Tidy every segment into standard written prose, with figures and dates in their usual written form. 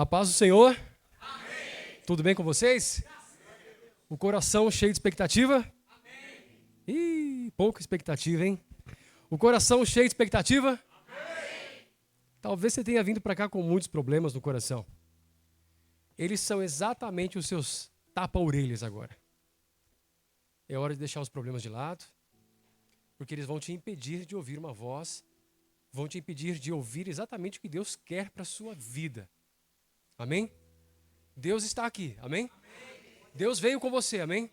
A paz do Senhor. Amém. Tudo bem com vocês? O coração cheio de expectativa? Amém. Ih, pouca expectativa, hein? O coração cheio de expectativa? Amém. Talvez você tenha vindo para cá com muitos problemas no coração. Eles são exatamente os seus tapa-orelhas agora. É hora de deixar os problemas de lado, porque eles vão te impedir de ouvir uma voz, vão te impedir de ouvir exatamente o que Deus quer para a sua vida. Amém? Deus está aqui, amém? Deus veio com você, amém?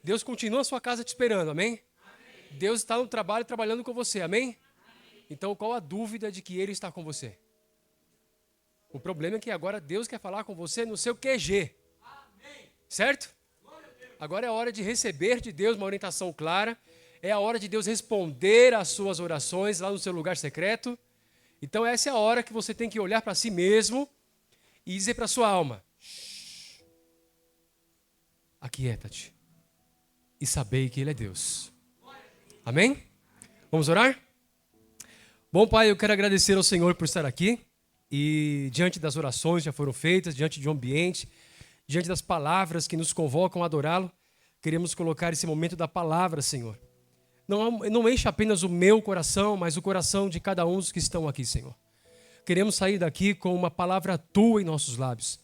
Deus continua a sua casa te esperando, amém? Deus está no trabalho trabalhando com você, amém? Então qual a dúvida de que Ele está com você? O problema é que agora Deus quer falar com você no seu QG, certo? Agora é a hora de receber de Deus uma orientação clara, é a hora de Deus responder às suas orações lá no seu lugar secreto. Então essa é a hora que você tem que olhar para si mesmo e dizer para a sua alma: aquieta-te e sabei que Ele é Deus. Amém? Vamos orar? Bom, Pai, eu quero agradecer ao Senhor por estar aqui e diante das orações que já foram feitas, diante de um ambiente, diante das palavras que nos convocam a adorá-lo, queremos colocar esse momento da palavra, Senhor. Não enche apenas o meu coração, mas o coração de cada um dos que estão aqui, Senhor. Queremos sair daqui com uma palavra tua em nossos lábios.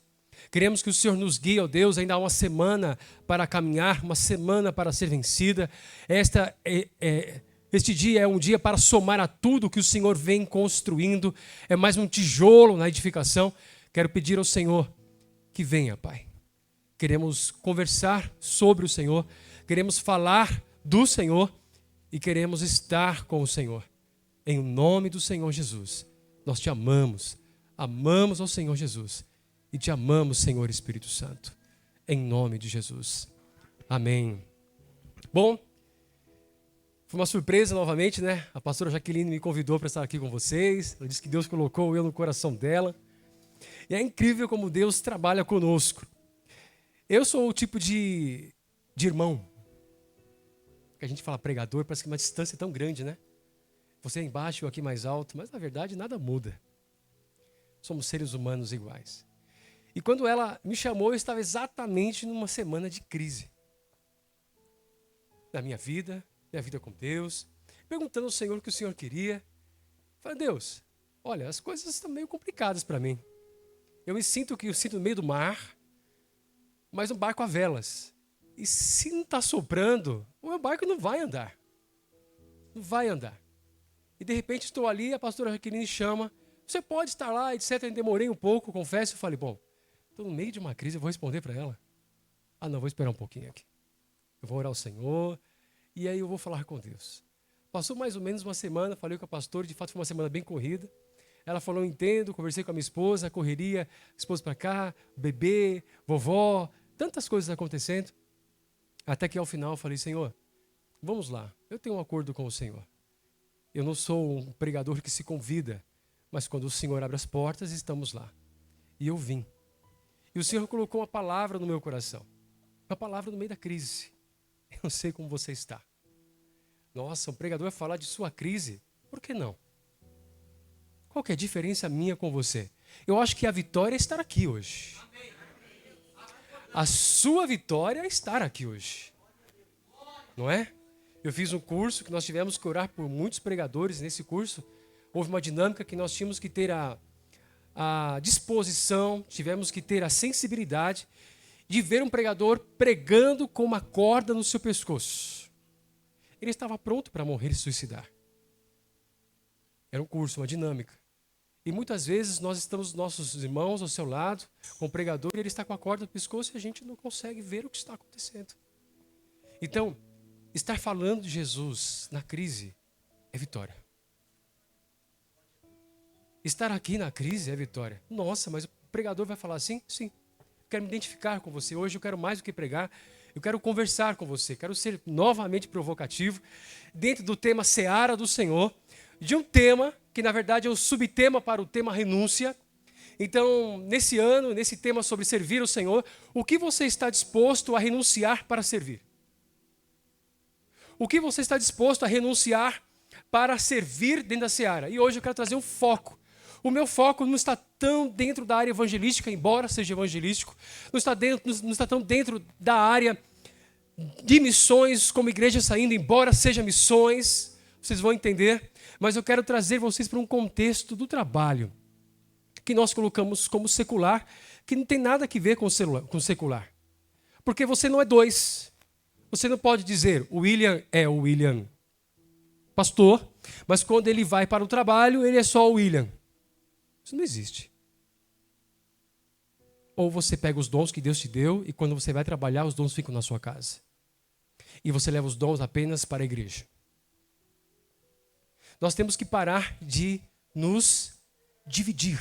Queremos que o Senhor nos guie, ó Deus, ainda há uma semana para caminhar, uma semana para ser vencida. Este dia é um dia para somar a tudo que o Senhor vem construindo. É mais um tijolo na edificação. Quero pedir ao Senhor que venha, Pai. Queremos conversar sobre o Senhor, queremos falar do Senhor e queremos estar com o Senhor. Em nome do Senhor Jesus, nós te amamos, amamos ao Senhor Jesus e te amamos, Senhor Espírito Santo, em nome de Jesus. Amém. Bom, foi uma surpresa novamente, né? A pastora Jaqueline me convidou para estar aqui com vocês. Ela disse que Deus colocou eu no coração dela. E é incrível como Deus trabalha conosco. Eu sou o tipo de irmão, que a gente fala pregador, parece que uma distância tão grande, né? Você é embaixo, eu aqui mais alto, mas na verdade nada muda. Somos seres humanos iguais. E quando ela me chamou, eu estava exatamente numa semana de crise. Na minha vida com Deus, perguntando ao Senhor o que o Senhor queria. Falei: Deus, olha, as coisas estão meio complicadas para mim. Eu sinto no meio do mar, mas um barco a velas. E se não está soprando, o meu barco não vai andar. Não vai andar. E de repente estou ali, a pastora Jaqueline chama: você pode estar lá, etc. Eu demorei um pouco, confesso. Eu falei: bom, estou no meio de uma crise, eu vou responder para ela. Ah, não, vou esperar um pouquinho aqui. Eu vou orar ao Senhor e aí eu vou falar com Deus. Passou mais ou menos uma semana, falei com a pastora, de fato foi uma semana bem corrida. Ela falou: entendo, conversei com a minha esposa, correria, esposa para cá, bebê, vovó, tantas coisas acontecendo. Até que ao final eu falei: Senhor, vamos lá, eu tenho um acordo com o Senhor. Eu não sou um pregador que se convida, mas quando o Senhor abre as portas, estamos lá. E eu vim. E o Senhor colocou uma palavra no meu coração. Uma palavra no meio da crise. Eu não sei como você está. Nossa, um pregador vai falar de sua crise? Por que não? Qual que é a diferença minha com você? Eu acho que a vitória é estar aqui hoje. A sua vitória é estar aqui hoje. Não é? Eu fiz um curso que nós tivemos que orar por muitos pregadores. Nesse curso houve uma dinâmica que nós tínhamos que ter a disposição, tivemos que ter a sensibilidade de ver um pregador pregando com uma corda no seu pescoço. Ele estava pronto para morrer e se suicidar. Era um curso, uma dinâmica. E muitas vezes nós estamos, nossos irmãos ao seu lado, com o pregador, e ele está com a corda no pescoço e a gente não consegue ver o que está acontecendo. Então, estar falando de Jesus na crise é vitória. Estar aqui na crise é vitória. Nossa, mas o pregador vai falar assim? Sim. Quero me identificar com você. Hoje eu quero mais do que pregar. Eu quero conversar com você. Quero ser novamente provocativo dentro do tema Seara do Senhor, de um tema que na verdade é um subtema para o tema renúncia. Então, nesse ano, nesse tema sobre servir o Senhor, o que você está disposto a renunciar para servir? O que você está disposto a renunciar para servir dentro da seara? E hoje eu quero trazer um foco O meu foco não está tão dentro da área evangelística, embora seja evangelístico, não está tão dentro da área de missões, como igreja saindo, embora seja missões, vocês vão entender, mas eu quero trazer vocês para um contexto do trabalho, que nós colocamos como secular, que não tem nada a ver com secular. Porque você não é dois. Você não pode dizer, o William é o William pastor, mas quando ele vai para o trabalho, ele é só o William. Isso não existe. Ou você pega os dons que Deus te deu e quando você vai trabalhar, os dons ficam na sua casa. E você leva os dons apenas para a igreja. Nós temos que parar de nos dividir.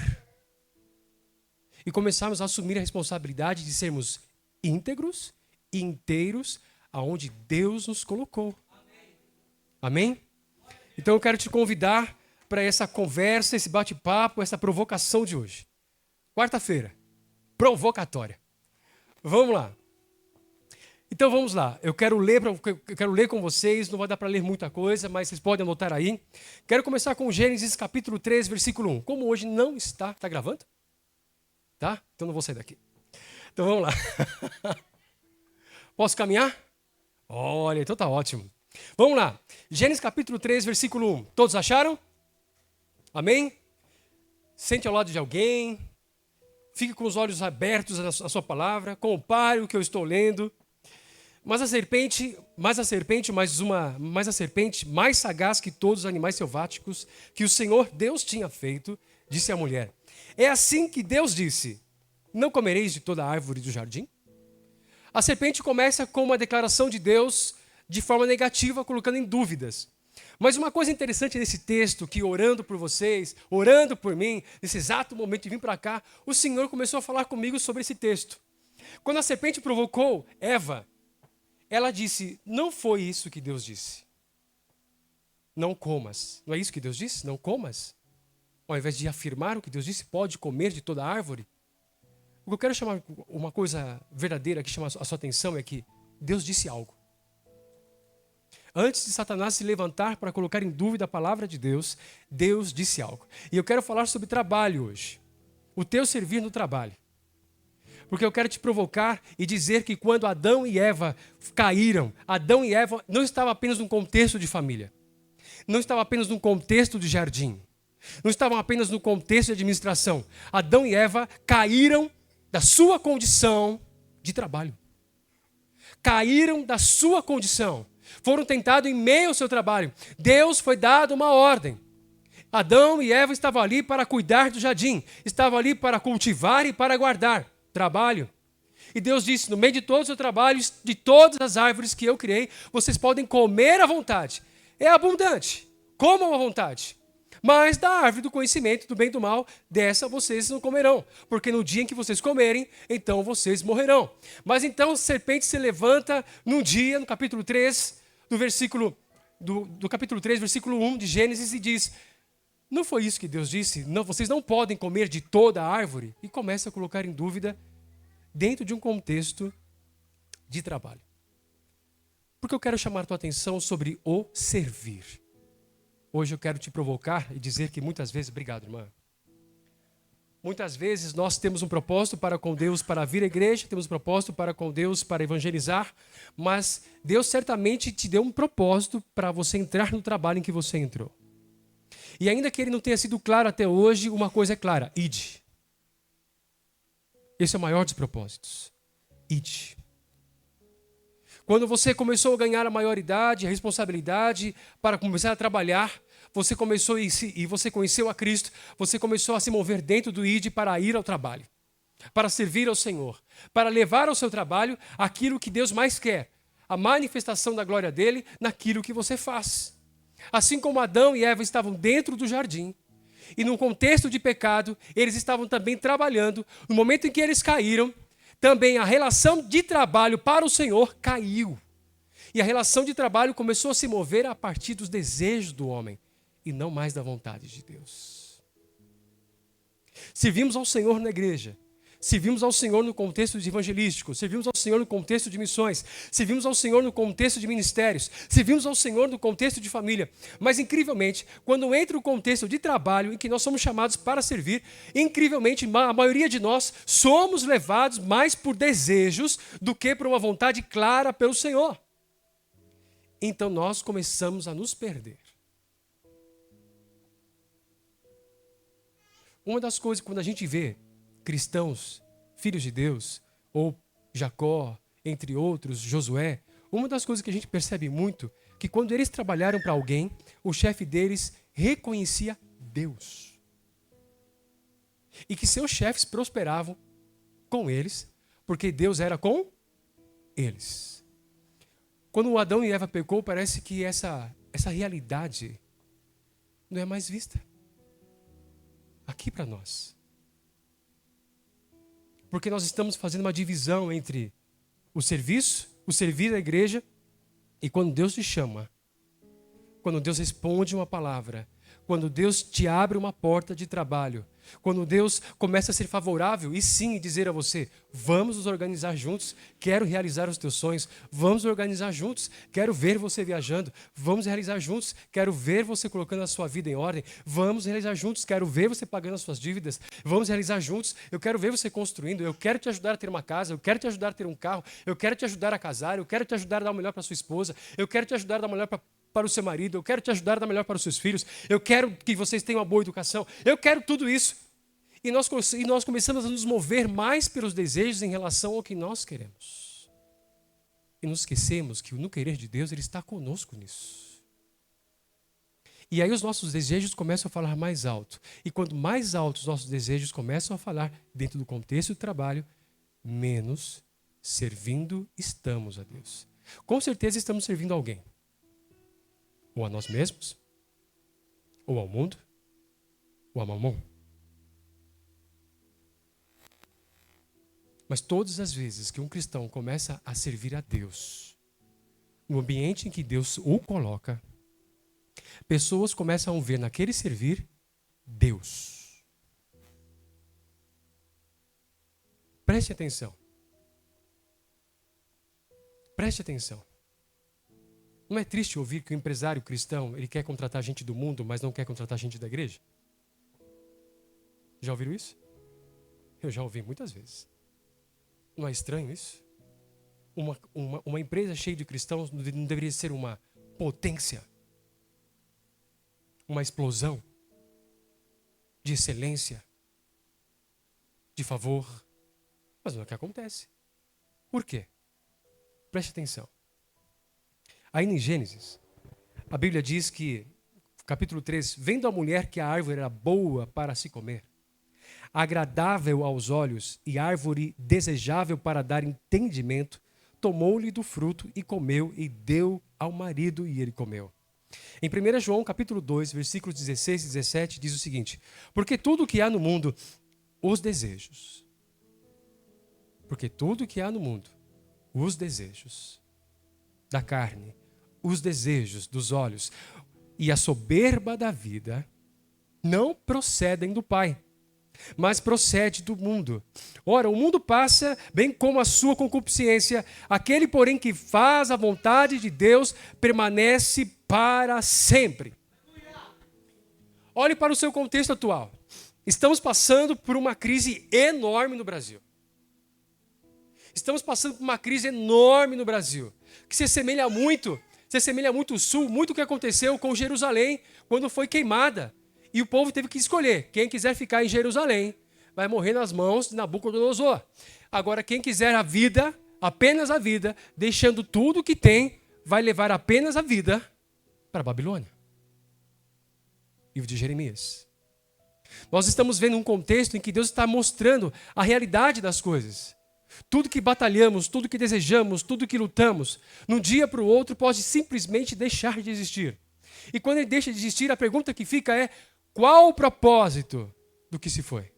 E começarmos a assumir a responsabilidade de sermos íntegros e inteiros aonde Deus nos colocou. Amém? Então eu quero te convidar para essa conversa, esse bate-papo, essa provocação de hoje. Quarta-feira, provocatória. Vamos lá. Então vamos lá. Eu quero ler com vocês, não vai dar para ler muita coisa, mas vocês podem anotar aí. Quero começar com Gênesis capítulo 3, versículo 1. Como hoje não está gravando? Tá? Então não vou sair daqui. Então vamos lá. Posso caminhar? Olha, então tá ótimo. Vamos lá. Gênesis capítulo 3, versículo 1. Todos acharam? Amém? Sente ao lado de alguém. Fique com os olhos abertos à sua palavra. Compare o que eu estou lendo. Mas a serpente mais sagaz que todos os animais selváticos que o Senhor Deus tinha feito, disse à mulher: é assim que Deus disse: não comereis de toda a árvore do jardim? A serpente começa com uma declaração de Deus de forma negativa, colocando em dúvidas. Mas uma coisa interessante nesse texto, que orando por vocês, orando por mim, nesse exato momento de vir para cá, o Senhor começou a falar comigo sobre esse texto. Quando a serpente provocou Eva, ela disse: não foi isso que Deus disse. Não comas. Não é isso que Deus disse? Não comas? Ao invés de afirmar o que Deus disse, pode comer de toda a árvore. O que eu quero chamar, uma coisa verdadeira que chama a sua atenção é que Deus disse algo. Antes de Satanás se levantar para colocar em dúvida a palavra de Deus, Deus disse algo. E eu quero falar sobre trabalho hoje. O teu servir no trabalho. Porque eu quero te provocar e dizer que quando Adão e Eva caíram, Adão e Eva não estavam apenas num contexto de família. Não estavam apenas num contexto de jardim. Não estavam apenas no contexto de administração. Adão e Eva caíram da sua condição de trabalho. Caíram da sua condição. Foram tentados em meio ao seu trabalho. Deus foi dado uma ordem. Adão e Eva estavam ali para cuidar do jardim. Estavam ali para cultivar e para guardar. Trabalho. E Deus disse: no meio de todos os seus trabalhos, de todas as árvores que eu criei, vocês podem comer à vontade. É abundante. Comam à vontade. Mas da árvore do conhecimento do bem e do mal, dessa vocês não comerão. Porque no dia em que vocês comerem, então vocês morrerão. Mas então a serpente se levanta num dia, no capítulo 3, do capítulo 3, versículo 1 de Gênesis, e diz: não foi isso que Deus disse? Não, vocês não podem comer de toda a árvore? E começa a colocar em dúvida dentro de um contexto de trabalho. Porque eu quero chamar a tua atenção sobre o servir. Hoje eu quero te provocar e dizer que muitas vezes... Obrigado, irmã. Muitas vezes nós temos um propósito para com Deus para vir à igreja, temos um propósito para com Deus para evangelizar, mas Deus certamente te deu um propósito para você entrar no trabalho em que você entrou. E ainda que ele não tenha sido claro até hoje, uma coisa é clara: ide. Esse é o maior dos propósitos. Ide. Quando você começou a ganhar a maioridade, a responsabilidade para começar a trabalhar, você começou e você conheceu a Cristo, você começou a se mover dentro do ide para ir ao trabalho, para servir ao Senhor, para levar ao seu trabalho aquilo que Deus mais quer, a manifestação da glória dele naquilo que você faz. Assim como Adão e Eva estavam dentro do jardim, e num contexto de pecado, eles estavam também trabalhando. No momento em que eles caíram, também a relação de trabalho para o Senhor caiu. E a relação de trabalho começou a se mover a partir dos desejos do homem, e não mais da vontade de Deus. Servimos ao Senhor na igreja, Servimos ao Senhor no contexto de evangelístico, servimos ao Senhor no contexto de missões, servimos ao Senhor no contexto de ministérios, servimos ao Senhor no contexto de família. Mas, incrivelmente, quando entra o contexto de trabalho, em que nós somos chamados para servir, incrivelmente, a maioria de nós somos levados mais por desejos do que por uma vontade clara pelo Senhor. Então, nós começamos a nos perder. Uma das coisas, quando a gente vê cristãos, filhos de Deus, ou Jacó, entre outros, Josué, uma das coisas que a gente percebe muito, que quando eles trabalharam para alguém, o chefe deles reconhecia Deus. E que seus chefes prosperavam com eles, porque Deus era com eles. Quando Adão e Eva pecou, parece que essa realidade não é mais vista aqui para nós. Porque nós estamos fazendo uma divisão entre o serviço, o servir da igreja, e quando Deus te chama, quando Deus responde uma palavra, quando Deus te abre uma porta de trabalho, quando Deus começa a ser favorável e sim dizer a você, vamos nos organizar juntos, quero realizar os teus sonhos, vamos organizar juntos, quero ver você viajando, vamos realizar juntos, quero ver você colocando a sua vida em ordem, vamos realizar juntos, quero ver você pagando as suas dívidas, vamos realizar juntos, eu quero ver você construindo, eu quero te ajudar a ter uma casa, eu quero te ajudar a ter um carro, eu quero te ajudar a casar, eu quero te ajudar a dar o melhor para sua esposa, eu quero te ajudar a dar o melhor para o seu marido, eu quero te ajudar a dar melhor para os seus filhos, eu quero que vocês tenham uma boa educação, eu quero tudo isso. E nós começamos a nos mover mais pelos desejos em relação ao que nós queremos. E nos esquecemos que no querer de Deus, Ele está conosco nisso. E aí os nossos desejos começam a falar mais alto. E quanto mais altos os nossos desejos começam a falar dentro do contexto do trabalho, menos servindo estamos a Deus. Com certeza estamos servindo a alguém. Ou a nós mesmos, ou ao mundo, ou a mamão. Mas todas as vezes que um cristão começa a servir a Deus, no ambiente em que Deus o coloca, pessoas começam a ver naquele servir Deus. Preste atenção. Preste atenção. Não é triste ouvir que o empresário cristão, ele quer contratar gente do mundo, mas não quer contratar gente da igreja? Já ouviram isso? Eu já ouvi muitas vezes. Não é estranho isso? Uma empresa cheia de cristãos não deveria ser uma potência, uma explosão de excelência, de favor. Mas não é o que acontece. Por quê? Preste atenção. Aí em Gênesis, a Bíblia diz que, capítulo 3, vendo a mulher que a árvore era boa para se comer, agradável aos olhos e árvore desejável para dar entendimento, tomou-lhe do fruto e comeu e deu ao marido e ele comeu. Em 1 João capítulo 2, versículos 16 e 17 diz o seguinte: porque tudo o que há no mundo, os desejos. Porque tudo o que há no mundo, os desejos da carne, os desejos dos olhos e a soberba da vida não procedem do Pai, mas procede do mundo. Ora, o mundo passa, bem como a sua concupiscência. Aquele, porém, que faz a vontade de Deus permanece para sempre. Olhe para o seu contexto atual. Estamos passando por uma crise enorme no Brasil. Estamos passando por uma crise enorme no Brasil, que se assemelha muito o Sul, muito o que aconteceu com Jerusalém, quando foi queimada. E o povo teve que escolher. Quem quiser ficar em Jerusalém vai morrer nas mãos de Nabucodonosor. Agora, quem quiser a vida, apenas a vida, deixando tudo o que tem, vai levar apenas a vida para a Babilônia. Livro de Jeremias. Nós estamos vendo um contexto em que Deus está mostrando a realidade das coisas. Tudo que batalhamos, tudo que desejamos, tudo que lutamos, de um dia para o outro pode simplesmente deixar de existir. E quando ele deixa de existir, a pergunta que fica é: qual o propósito do que se foi?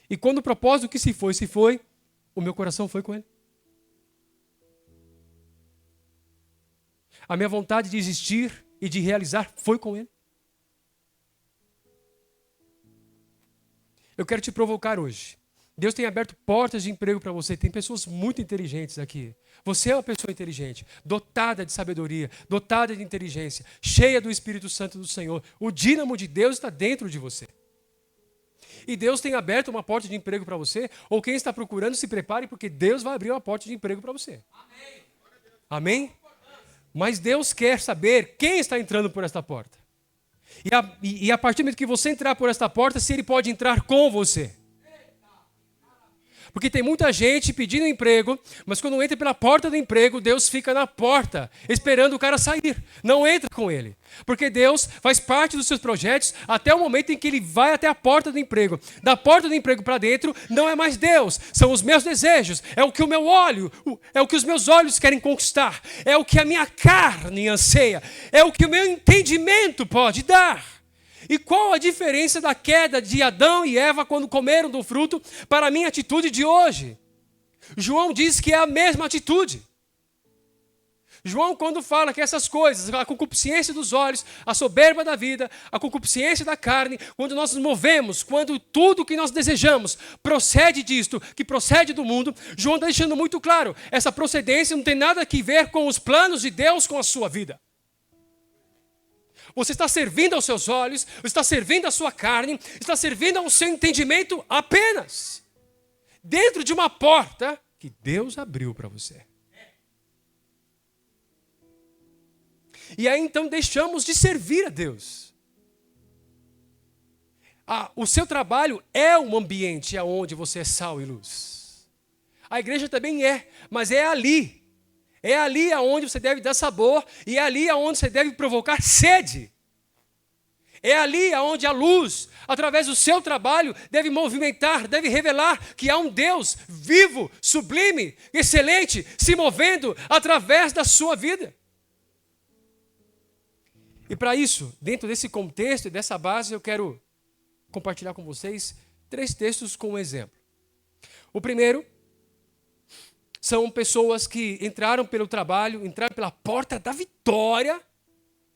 E quando o propósito do que se foi, o meu coração foi com ele. A minha vontade de existir e de realizar foi com ele. eu quero te provocar hoje. Deus tem aberto portas de emprego para você. Tem pessoas muito inteligentes aqui. Você é uma pessoa inteligente, dotada de sabedoria, dotada de inteligência, cheia do Espírito Santo do Senhor. O dínamo de Deus está dentro de você. E Deus tem aberto uma porta de emprego para você, ou quem está procurando, se prepare, porque Deus vai abrir uma porta de emprego para você. Amém? Amém? Mas Deus quer saber quem está entrando por esta porta. E a partir do momento que você entrar por esta porta, se Ele pode entrar com você. Porque tem muita gente pedindo emprego, mas quando entra pela porta do emprego, Deus fica na porta, esperando o cara sair. Não entra com ele. Porque Deus faz parte dos seus projetos até o momento em que ele vai até a porta do emprego. Da porta do emprego para dentro, não é mais Deus, são os meus desejos, é o que é o que os meus olhos querem conquistar, é o que a minha carne anseia, é o que o meu entendimento pode dar. E qual a diferença da queda de Adão e Eva quando comeram do fruto para a minha atitude de hoje? João diz que é a mesma atitude. João, quando fala que essas coisas, a concupiscência dos olhos, a soberba da vida, a concupiscência da carne, quando nós nos movemos, quando tudo que nós desejamos procede disto, que procede do mundo, João está deixando muito claro, essa procedência não tem nada a ver com os planos de Deus com a sua vida. Você está servindo aos seus olhos, está servindo à sua carne, está servindo ao seu entendimento apenas. Dentro de uma porta que Deus abriu para você. E aí então deixamos de servir a Deus. O seu trabalho é um ambiente onde você é sal e luz. A igreja também é, mas é ali. É ali aonde você deve dar sabor e é ali aonde você deve provocar sede. É ali aonde a luz, através do seu trabalho, deve movimentar, deve revelar que há um Deus vivo, sublime, excelente, se movendo através da sua vida. E para isso, dentro desse contexto e dessa base, eu quero compartilhar com vocês 3 textos como exemplo. O primeiro são pessoas que entraram pelo trabalho, entraram pela porta da vitória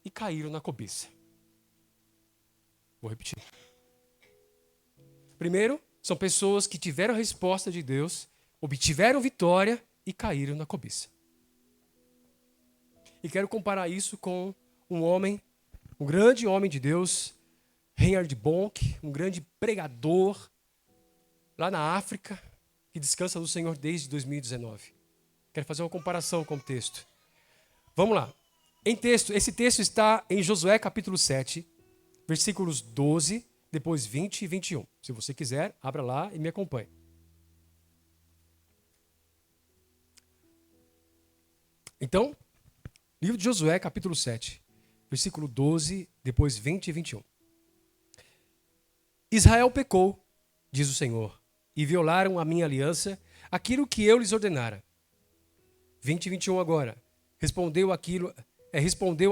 e caíram na cobiça. Vou repetir. Primeiro, são pessoas que tiveram a resposta de Deus, obtiveram vitória e caíram na cobiça. E quero comparar isso com um grande homem de Deus, Reinhard Bonk, um grande pregador lá na África, que descansa no Senhor desde 2019. Quero fazer uma comparação com o texto. Vamos lá. Esse texto está em Josué capítulo 7, versículos 12, depois 20 e 21. Se você quiser, abra lá e me acompanhe. Então, livro de Josué capítulo 7, versículo 12, depois 20 e 21. Israel pecou, diz o Senhor, e violaram a minha aliança, aquilo que eu lhes ordenara. 20 e 21 agora. Respondeu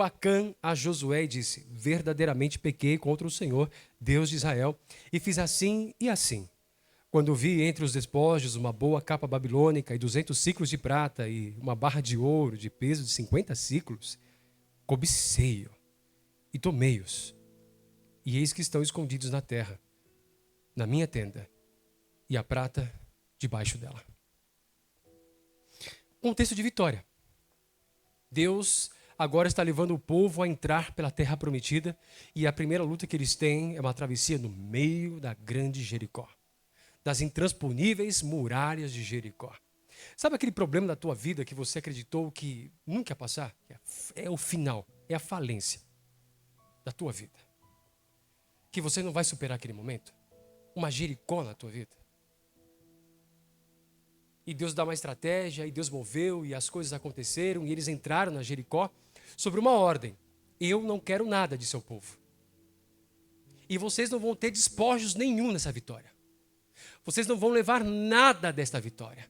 Acã a Josué e disse: verdadeiramente pequei contra o Senhor, Deus de Israel, e fiz assim e assim. Quando vi entre os despojos uma boa capa babilônica e 200 ciclos de prata e uma barra de ouro de peso de 50 ciclos, cobicei-o e tomei-os. E eis que estão escondidos na terra, na minha tenda, e a prata debaixo dela. Contexto de vitória. Deus agora está levando o povo a entrar pela terra prometida e a primeira luta que eles têm é uma travessia no meio da grande Jericó, das intransponíveis muralhas de Jericó. Sabe aquele problema da tua vida que você acreditou que nunca ia passar? É o final, é a falência da tua vida. Que você não vai superar aquele momento? Uma Jericó na tua vida. E Deus dá uma estratégia, e Deus moveu, e as coisas aconteceram, e eles entraram na Jericó sobre uma ordem. Eu não quero nada de seu povo. E vocês não vão ter despojos nenhum nessa vitória. Vocês não vão levar nada desta vitória.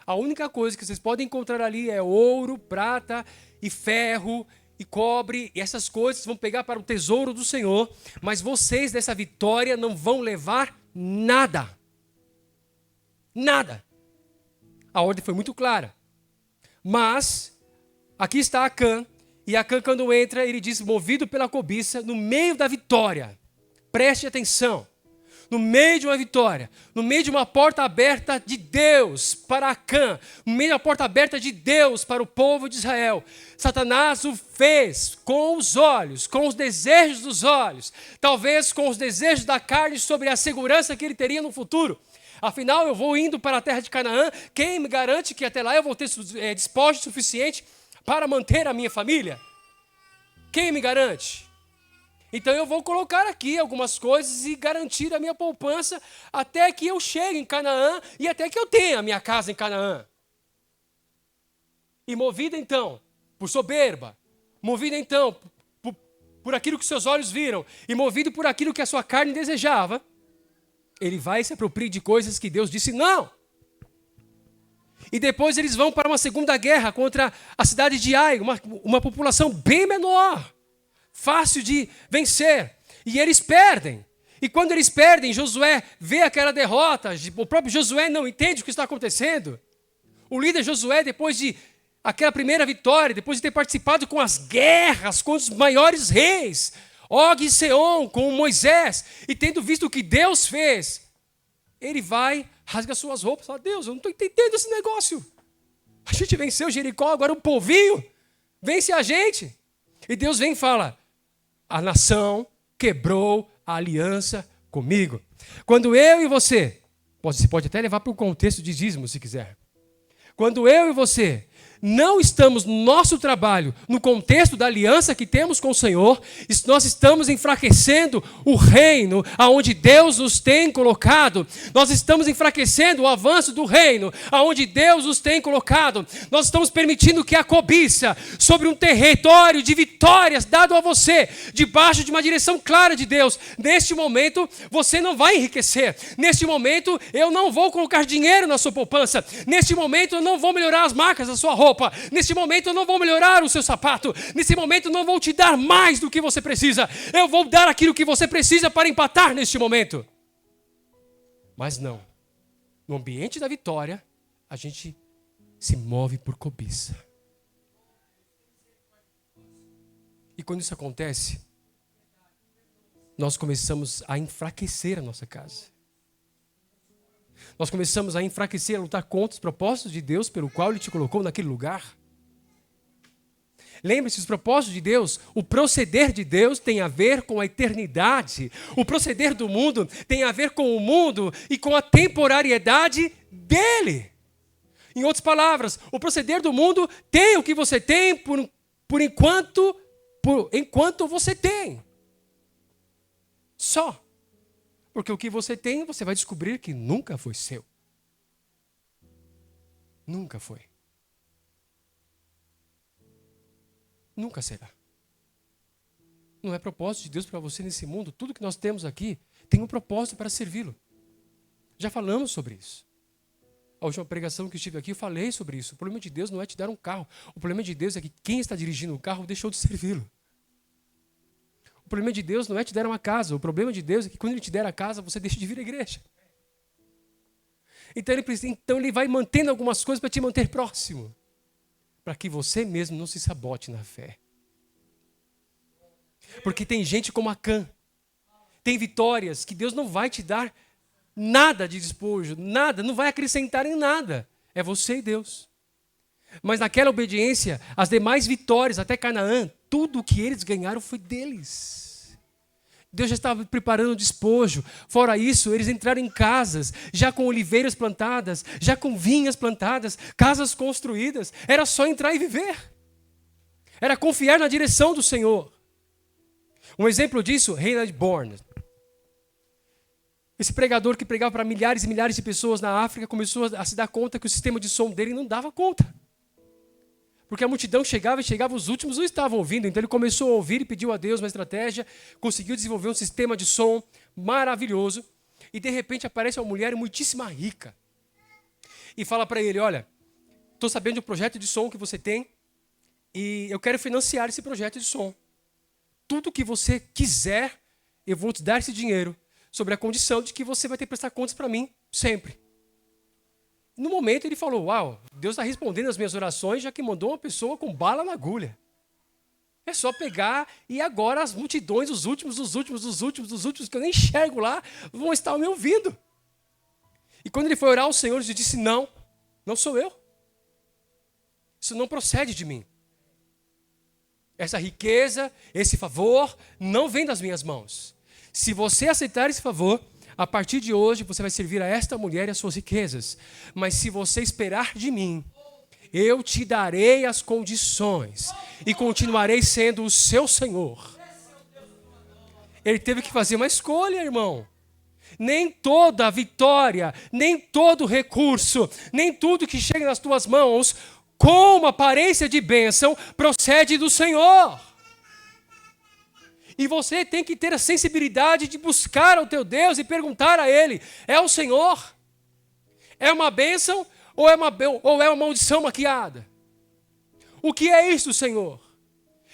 A única coisa que vocês podem encontrar ali é ouro, prata e ferro e cobre. E essas coisas vão pegar para o tesouro do Senhor. Mas vocês dessa vitória não vão levar nada. Nada. A ordem foi muito clara. Mas, aqui está Acã. E Acã, quando entra, ele diz, movido pela cobiça, no meio da vitória. Preste atenção. no meio de uma vitória, no meio de uma porta aberta de Deus para Acã, no meio de uma porta aberta de Deus para o povo de Israel, Satanás o fez com os olhos, com os desejos dos olhos, talvez com os desejos da carne sobre a segurança que ele teria no futuro. Afinal, eu vou indo para a terra de Canaã, quem me garante que até lá eu vou ter despojos suficiente para manter a minha família? Quem me garante? Então eu vou colocar aqui algumas coisas e garantir a minha poupança até que eu chegue em Canaã e até que eu tenha a minha casa em Canaã. E movido então por soberba, movido então por aquilo que seus olhos viram e movido por aquilo que a sua carne desejava, ele vai se apropriar de coisas que Deus disse não. E depois eles vão para uma segunda guerra contra a cidade de Ai, uma população bem menor, fácil de vencer. E eles perdem. E quando eles perdem, Josué vê aquela derrota. O próprio Josué não entende o que está acontecendo. O líder Josué, depois de aquela primeira vitória, depois de ter participado com as guerras com os maiores reis, Og e Seom, com Moisés, e tendo visto o que Deus fez, ele vai, rasga suas roupas, fala: Deus, eu não estou entendendo esse negócio. A gente venceu Jericó, agora um povinho vence a gente. E Deus vem e fala: a nação quebrou a aliança comigo. Quando eu e você pode até levar para o contexto de dízimo, se quiser. Quando eu e você não estamos no nosso trabalho, no contexto da aliança que temos com o Senhor, nós estamos enfraquecendo o reino aonde Deus nos tem colocado. Nós estamos enfraquecendo o avanço do reino aonde Deus nos tem colocado. Nós estamos permitindo que a cobiça sobre um território de vitórias dado a você, debaixo de uma direção clara de Deus, neste momento você não vai enriquecer. Neste momento eu não vou colocar dinheiro na sua poupança. Neste momento eu não vou melhorar as marcas da sua roupa. Nesse momento eu não vou melhorar o seu sapato. Nesse momento eu não vou te dar mais do que você precisa. Eu vou dar aquilo que você precisa para empatar neste momento. Mas não. No ambiente da vitória, a gente se move por cobiça. E quando isso acontece, nós começamos a enfraquecer a nossa casa. Nós começamos a enfraquecer, a lutar contra os propósitos de Deus pelo qual Ele te colocou naquele lugar. Lembre-se, os propósitos de Deus, o proceder de Deus tem a ver com a eternidade. O proceder do mundo tem a ver com o mundo e com a temporariedade dele. Em outras palavras, o proceder do mundo tem o que você tem enquanto você tem. Só. Porque o que você tem, você vai descobrir que nunca foi seu. Nunca foi. Nunca será. Não é propósito de Deus para você nesse mundo. Tudo que nós temos aqui tem um propósito para servi-lo. Já falamos sobre isso. A última pregação que eu estive aqui, eu falei sobre isso. O problema de Deus não é te dar um carro. O problema de Deus é que quem está dirigindo o carro deixou de servi-lo. O problema de Deus não é te dar uma casa. O problema de Deus é que quando Ele te der a casa, você deixa de vir à igreja. Então ele vai mantendo algumas coisas para te manter próximo. Para que você mesmo não se sabote na fé. Porque tem gente como Acã. Tem vitórias que Deus não vai te dar nada de despojo. Nada, não vai acrescentar em nada. É você e Deus. Mas naquela obediência, as demais vitórias até Canaã, tudo o que eles ganharam foi deles. Deus já estava preparando o despojo. Fora isso, eles entraram em casas, já com oliveiras plantadas, já com vinhas plantadas, casas construídas. Era só entrar e viver. Era confiar na direção do Senhor. Um exemplo disso, Reinhard Born. Esse pregador que pregava para milhares e milhares de pessoas na África começou a se dar conta que o sistema de som dele não dava conta. Porque a multidão chegava, os últimos não estavam ouvindo. Então ele começou a ouvir e pediu a Deus uma estratégia, conseguiu desenvolver um sistema de som maravilhoso. E de repente aparece uma mulher muitíssima rica. E fala para ele: olha, estou sabendo de um projeto de som que você tem e eu quero financiar esse projeto de som. Tudo que você quiser, eu vou te dar esse dinheiro, sobre a condição de que você vai ter que prestar contas para mim sempre. No momento ele falou: uau, Deus está respondendo as minhas orações, já que mandou uma pessoa com bala na agulha. É só pegar e agora as multidões, os últimos, que eu nem enxergo lá, vão estar me ouvindo. E quando ele foi orar ao Senhor, ele disse, não, não sou eu. Isso não procede de mim. Essa riqueza, esse favor, não vem das minhas mãos. Se você aceitar esse favor, a partir de hoje você vai servir a esta mulher e as suas riquezas. Mas se você esperar de mim, eu te darei as condições e continuarei sendo o seu Senhor. Ele teve que fazer uma escolha, irmão. Nem toda vitória, nem todo recurso, nem tudo que chega nas tuas mãos com uma aparência de bênção procede do Senhor. E você tem que ter a sensibilidade de buscar ao teu Deus e perguntar a Ele, é o Senhor? É uma bênção ou é uma maldição maquiada? O que é isso, Senhor?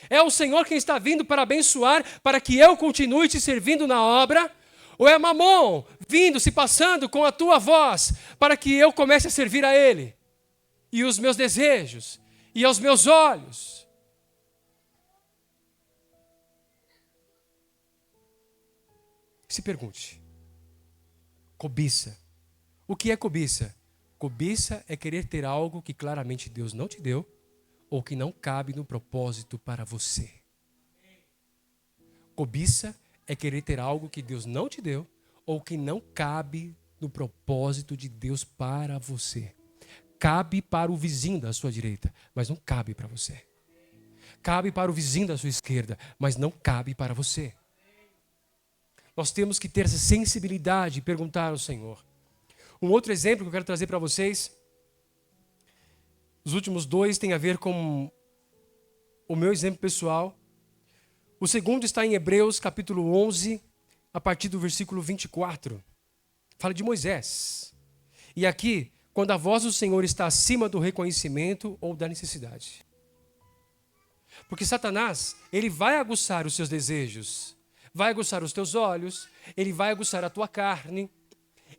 É o Senhor quem está vindo para abençoar, para que eu continue te servindo na obra? Ou é Mamon vindo, se passando com a tua voz, para que eu comece a servir a Ele? E os meus desejos, e aos meus olhos. Se pergunte, cobiça. O que é cobiça? Cobiça é querer ter algo que claramente Deus não te deu, ou que não cabe no propósito para você. Cobiça é querer ter algo que Deus não te deu, ou que não cabe no propósito de Deus para você. Cabe para o vizinho da sua direita, mas não cabe para você. Cabe para o vizinho da sua esquerda, mas não cabe para você. Nós temos que ter essa sensibilidade e perguntar ao Senhor. Um outro exemplo que eu quero trazer para vocês, os últimos dois têm a ver com o meu exemplo pessoal. O segundo está em Hebreus capítulo 11, a partir do versículo 24. Fala de Moisés. E aqui, quando a voz do Senhor está acima do reconhecimento ou da necessidade. Porque Satanás, ele vai aguçar os seus desejos, vai aguçar os teus olhos, ele vai aguçar a tua carne,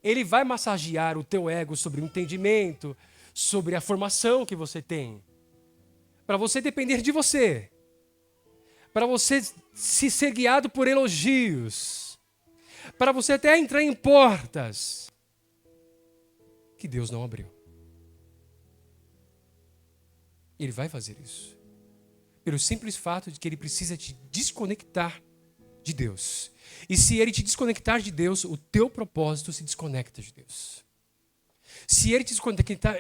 ele vai massagear o teu ego sobre o entendimento, sobre a formação que você tem. Para você depender de você. Para você se ser guiado por elogios. Para você até entrar em portas que Deus não abriu. Ele vai fazer isso. Pelo simples fato de que ele precisa te desconectar de Deus. E se ele te desconectar de Deus, o teu propósito se desconecta de Deus. Se ele te desconectar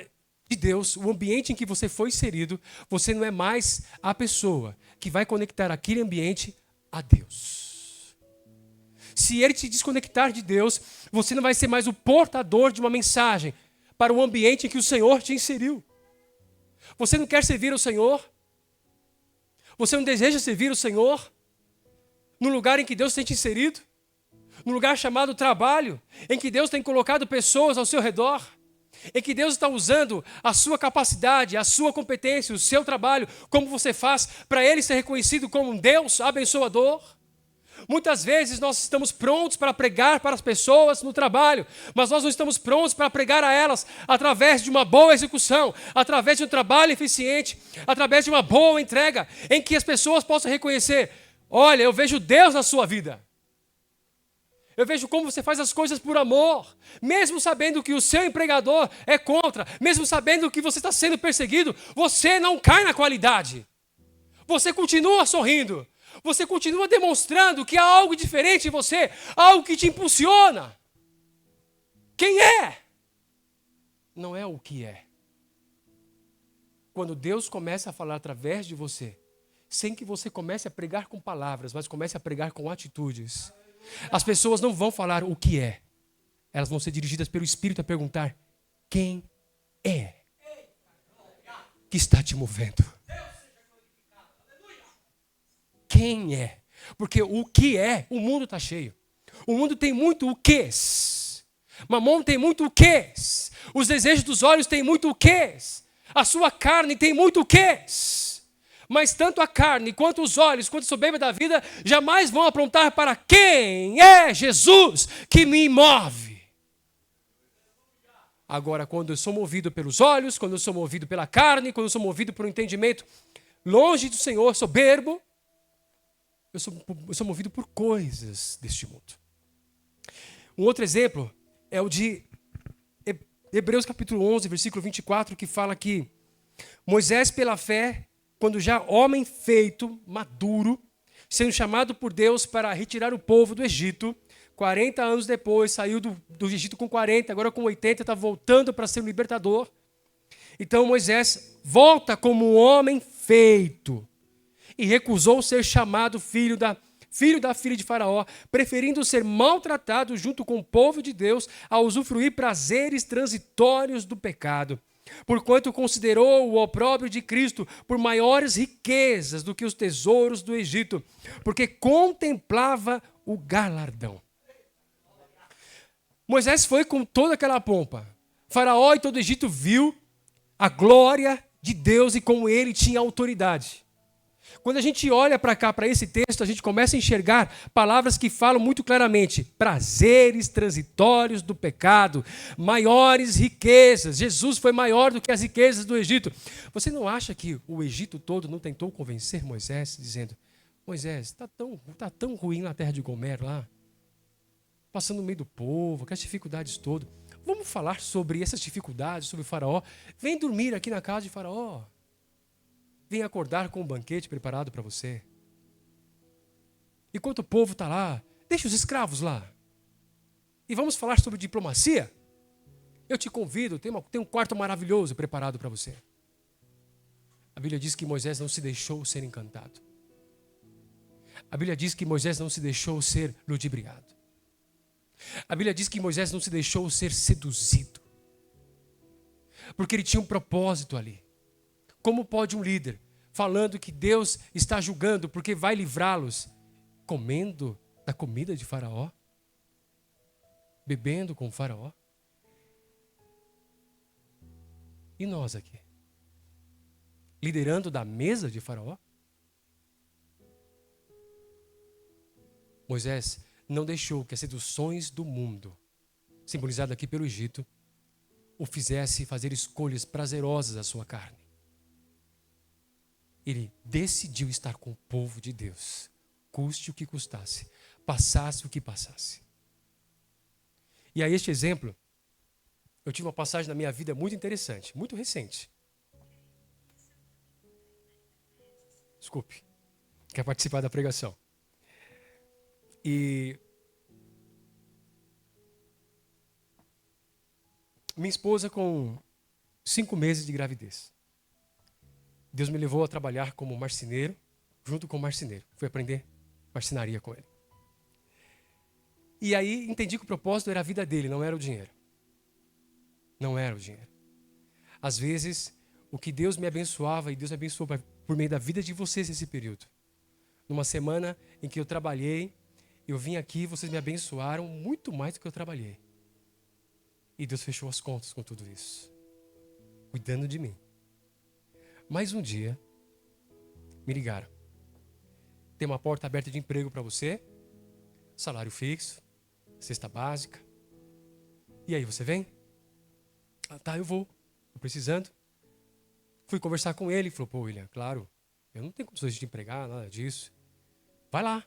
de Deus, o ambiente em que você foi inserido, você não é mais a pessoa que vai conectar aquele ambiente a Deus. Se ele te desconectar de Deus, você não vai ser mais o portador de uma mensagem para o ambiente em que o Senhor te inseriu. Você não quer servir o Senhor? Você não deseja servir o Senhor? No lugar em que Deus tem te inserido? No lugar chamado trabalho, em que Deus tem colocado pessoas ao seu redor? Em que Deus está usando a sua capacidade, a sua competência, o seu trabalho, como você faz, para Ele ser reconhecido como um Deus abençoador? Muitas vezes nós estamos prontos para pregar para as pessoas no trabalho, mas nós não estamos prontos para pregar a elas através de uma boa execução, através de um trabalho eficiente, através de uma boa entrega, em que as pessoas possam reconhecer, olha, eu vejo Deus na sua vida. Eu vejo como você faz as coisas por amor, mesmo sabendo que o seu empregador é contra, mesmo sabendo que você está sendo perseguido, você não cai na qualidade. Você continua sorrindo. Você continua demonstrando que há algo diferente em você, algo que te impulsiona. Quem é? Não é o que é. Quando Deus começa a falar através de você, sem que você comece a pregar com palavras, mas comece a pregar com atitudes, as pessoas não vão falar o que é. Elas vão ser dirigidas pelo Espírito a perguntar, quem é que está te movendo? Quem é? Porque o que é, o mundo está cheio. O mundo tem muito o quês. Mamon tem muito o quês. Os desejos dos olhos têm muito o quês. A sua carne tem muito o quês. Mas tanto a carne, quanto os olhos, quanto a soberba da vida, jamais vão apontar para quem é Jesus que me move. Agora, quando eu sou movido pelos olhos, quando eu sou movido pela carne, quando eu sou movido pelo entendimento longe do Senhor, soberbo, Eu sou movido por coisas deste mundo. Um outro exemplo é o de Hebreus capítulo 11, versículo 24, que fala que Moisés, pela fé, quando já homem feito, maduro, sendo chamado por Deus para retirar o povo do Egito, 40 anos depois, saiu do Egito com 40, agora com 80, está voltando para ser um libertador. Então Moisés volta como um homem feito e recusou ser chamado filho da filha de Faraó, preferindo ser maltratado junto com o povo de Deus a usufruir prazeres transitórios do pecado. Porquanto considerou o opróbrio de Cristo por maiores riquezas do que os tesouros do Egito, porque contemplava o galardão. Moisés foi com toda aquela pompa. Faraó e todo o Egito viu a glória de Deus e como ele tinha autoridade. Quando a gente olha para cá, para esse texto, a gente começa a enxergar palavras que falam muito claramente: prazeres transitórios do pecado, maiores riquezas. Jesus foi maior do que as riquezas do Egito. Você não acha que o Egito todo não tentou convencer Moisés, dizendo: Moisés, está tão ruim na terra de Gomer lá, passando no meio do povo, com as dificuldades todas. Vamos falar sobre essas dificuldades, sobre o Faraó. Vem dormir aqui na casa de Faraó. Vem acordar com um banquete preparado para você. Enquanto o povo está lá, deixa os escravos lá. E vamos falar sobre diplomacia? Eu te convido, tem um quarto maravilhoso preparado para você. A Bíblia diz que Moisés não se deixou ser encantado. A Bíblia diz que Moisés não se deixou ser ludibriado. A Bíblia diz que Moisés não se deixou ser seduzido. Porque ele tinha um propósito ali. Como pode um líder, falando que Deus está julgando porque vai livrá-los, comendo da comida de Faraó? Bebendo com Faraó? E nós aqui? Liderando da mesa de Faraó? Moisés não deixou que as seduções do mundo, simbolizado aqui pelo Egito, o fizesse fazer escolhas prazerosas à sua carne. Ele decidiu estar com o povo de Deus, custe o que custasse, passasse o que passasse. E a este exemplo, eu tive uma passagem na minha vida muito interessante, muito recente. Desculpe, quer participar da pregação. E minha esposa com 5 meses de gravidez. Deus me levou a trabalhar como marceneiro, junto com o marceneiro. Fui aprender marcenaria com ele. E aí entendi que o propósito era a vida dele, não era o dinheiro. Não era o dinheiro. Às vezes, o que Deus me abençoava, e Deus me abençoou por meio da vida de vocês nesse período. Numa semana em que eu trabalhei, eu vim aqui, vocês me abençoaram muito mais do que eu trabalhei. E Deus fechou as contas com tudo isso, cuidando de mim. Mas um dia, me ligaram. Tem uma porta aberta de emprego para você, salário fixo, cesta básica. E aí, você vem? Ah, tá, eu vou. Estou precisando. Fui conversar com ele, falou: pô, William, claro, eu não tenho condições de te empregar, nada disso. Vai lá,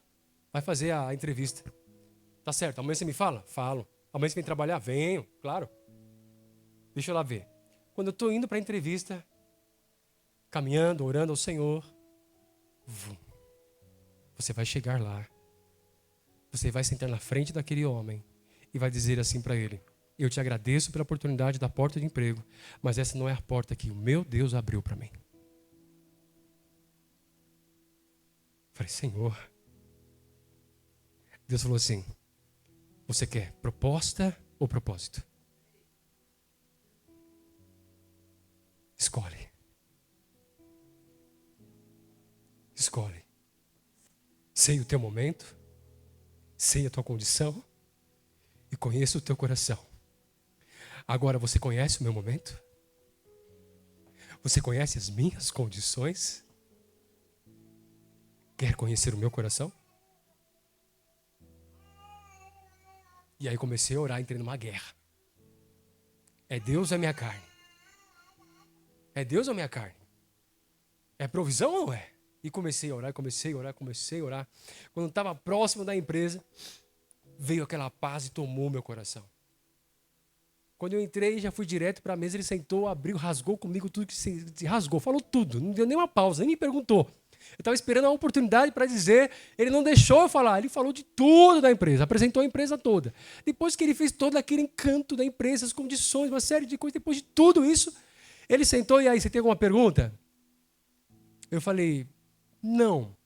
vai fazer a entrevista. Tá certo, amanhã você me fala? Falo. Amanhã você vem trabalhar? Venho, claro. Deixa eu lá ver. Quando eu estou indo para a entrevista, caminhando, orando ao Senhor, você vai chegar lá. Você vai sentar na frente daquele homem e vai dizer assim para ele: eu te agradeço pela oportunidade da porta de emprego, mas essa não é a porta que o meu Deus abriu para mim. Falei: Senhor. Deus falou assim: você quer proposta ou propósito? Escolhe. Escolhe. Sei o teu momento, sei a tua condição e conheço o teu coração. Agora, você conhece o meu momento? Você conhece as minhas condições? Quer conhecer o meu coração? E aí comecei a orar, entrei numa guerra. É Deus ou é minha carne? É Deus ou minha carne? É provisão ou não é? E comecei a orar. Quando estava próximo da empresa, veio aquela paz e tomou meu coração. Quando eu entrei, já fui direto para a mesa, ele sentou, abriu, rasgou comigo tudo que se rasgou, falou tudo, não deu nem uma pausa, nem me perguntou. Eu estava esperando a oportunidade para dizer, ele não deixou eu falar, ele falou de tudo da empresa, apresentou a empresa toda. Depois que ele fez todo aquele encanto da empresa, as condições, uma série de coisas, depois de tudo isso, ele sentou e aí, você tem alguma pergunta? Eu falei, não,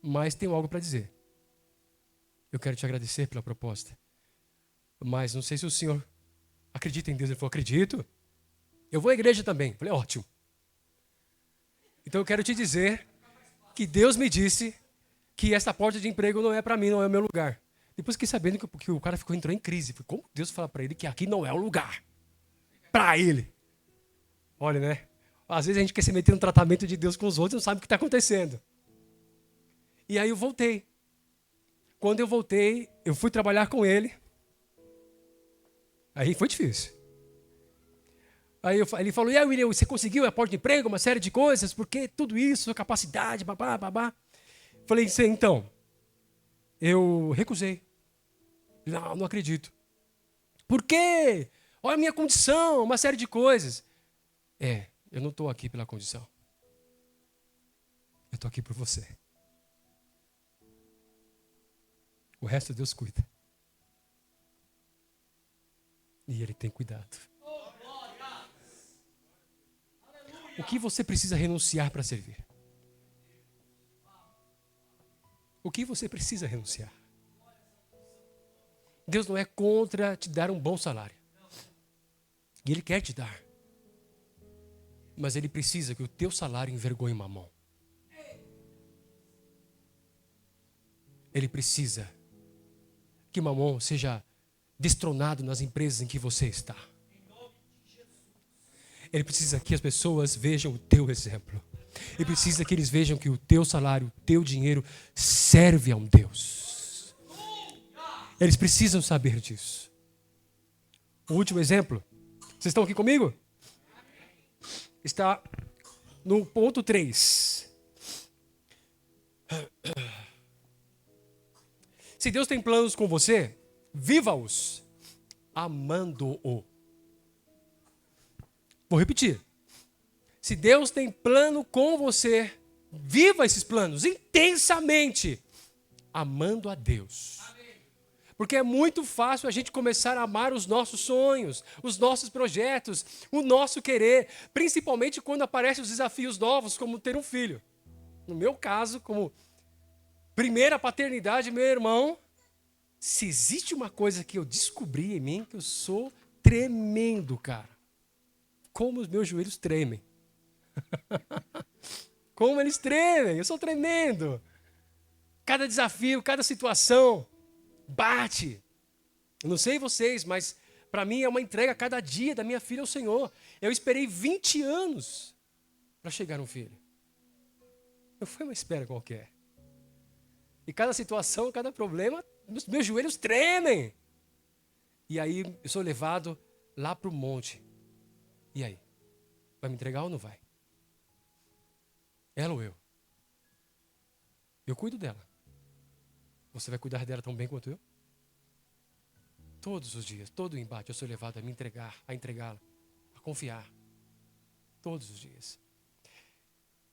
mas tenho algo para dizer. Eu quero te agradecer pela proposta, mas não sei se o senhor acredita em Deus. Ele falou, acredito. Eu vou à igreja também. Eu falei, ótimo. Então eu quero te dizer que Deus me disse que essa porta de emprego não é para mim, não é o meu lugar. Depois fiquei sabendo que o cara entrou em crise. Falei, como Deus fala para ele que aqui não é o lugar para ele? Olha, né? Às vezes a gente quer se meter no tratamento de Deus com os outros e não sabe o que está acontecendo. E aí eu voltei. Quando eu voltei, eu fui trabalhar com ele. Aí foi difícil. Aí ele falou, e aí, William, você conseguiu a porta de emprego, uma série de coisas, porque tudo isso, sua capacidade, babá, babá. Falei, sim, então, eu recusei. Não acredito. Por quê? Olha a minha condição, uma série de coisas. Eu não estou aqui pela condição. Eu estou aqui por você. O resto Deus cuida. E Ele tem cuidado. O que você precisa renunciar para servir? O que você precisa renunciar? Deus não é contra te dar um bom salário. E Ele quer te dar. Mas Ele precisa que o teu salário envergonhe Mamon. Ele precisa que Mamon seja destronado nas empresas em que você está. Ele precisa que as pessoas vejam o teu exemplo. Ele precisa que eles vejam que o teu salário, o teu dinheiro serve a um Deus. Eles precisam saber disso. O último exemplo. Vocês estão aqui comigo? Está no ponto 3. Se Deus tem planos com você, viva-os amando-o. Vou repetir. Se Deus tem plano com você, viva esses planos intensamente, amando a Deus. Porque é muito fácil a gente começar a amar os nossos sonhos, os nossos projetos, o nosso querer, principalmente quando aparecem os desafios novos, como ter um filho. No meu caso, como primeira paternidade, meu irmão, se existe uma coisa que eu descobri em mim, que eu sou tremendo, cara. Como os meus joelhos tremem. Como eles tremem, eu sou tremendo. Cada desafio, cada situação bate. Eu não sei vocês, mas para mim é uma entrega a cada dia da minha filha ao Senhor. Eu esperei 20 anos para chegar um filho. Não foi uma espera qualquer. E cada situação, cada problema, meus joelhos tremem. E aí eu sou levado lá para o monte. E aí? Vai me entregar ou não vai? Ela ou eu? Eu cuido dela. Você vai cuidar dela tão bem quanto eu? Todos os dias, todo o embate, eu sou levado a me entregar, a entregá-la, a confiar. Todos os dias.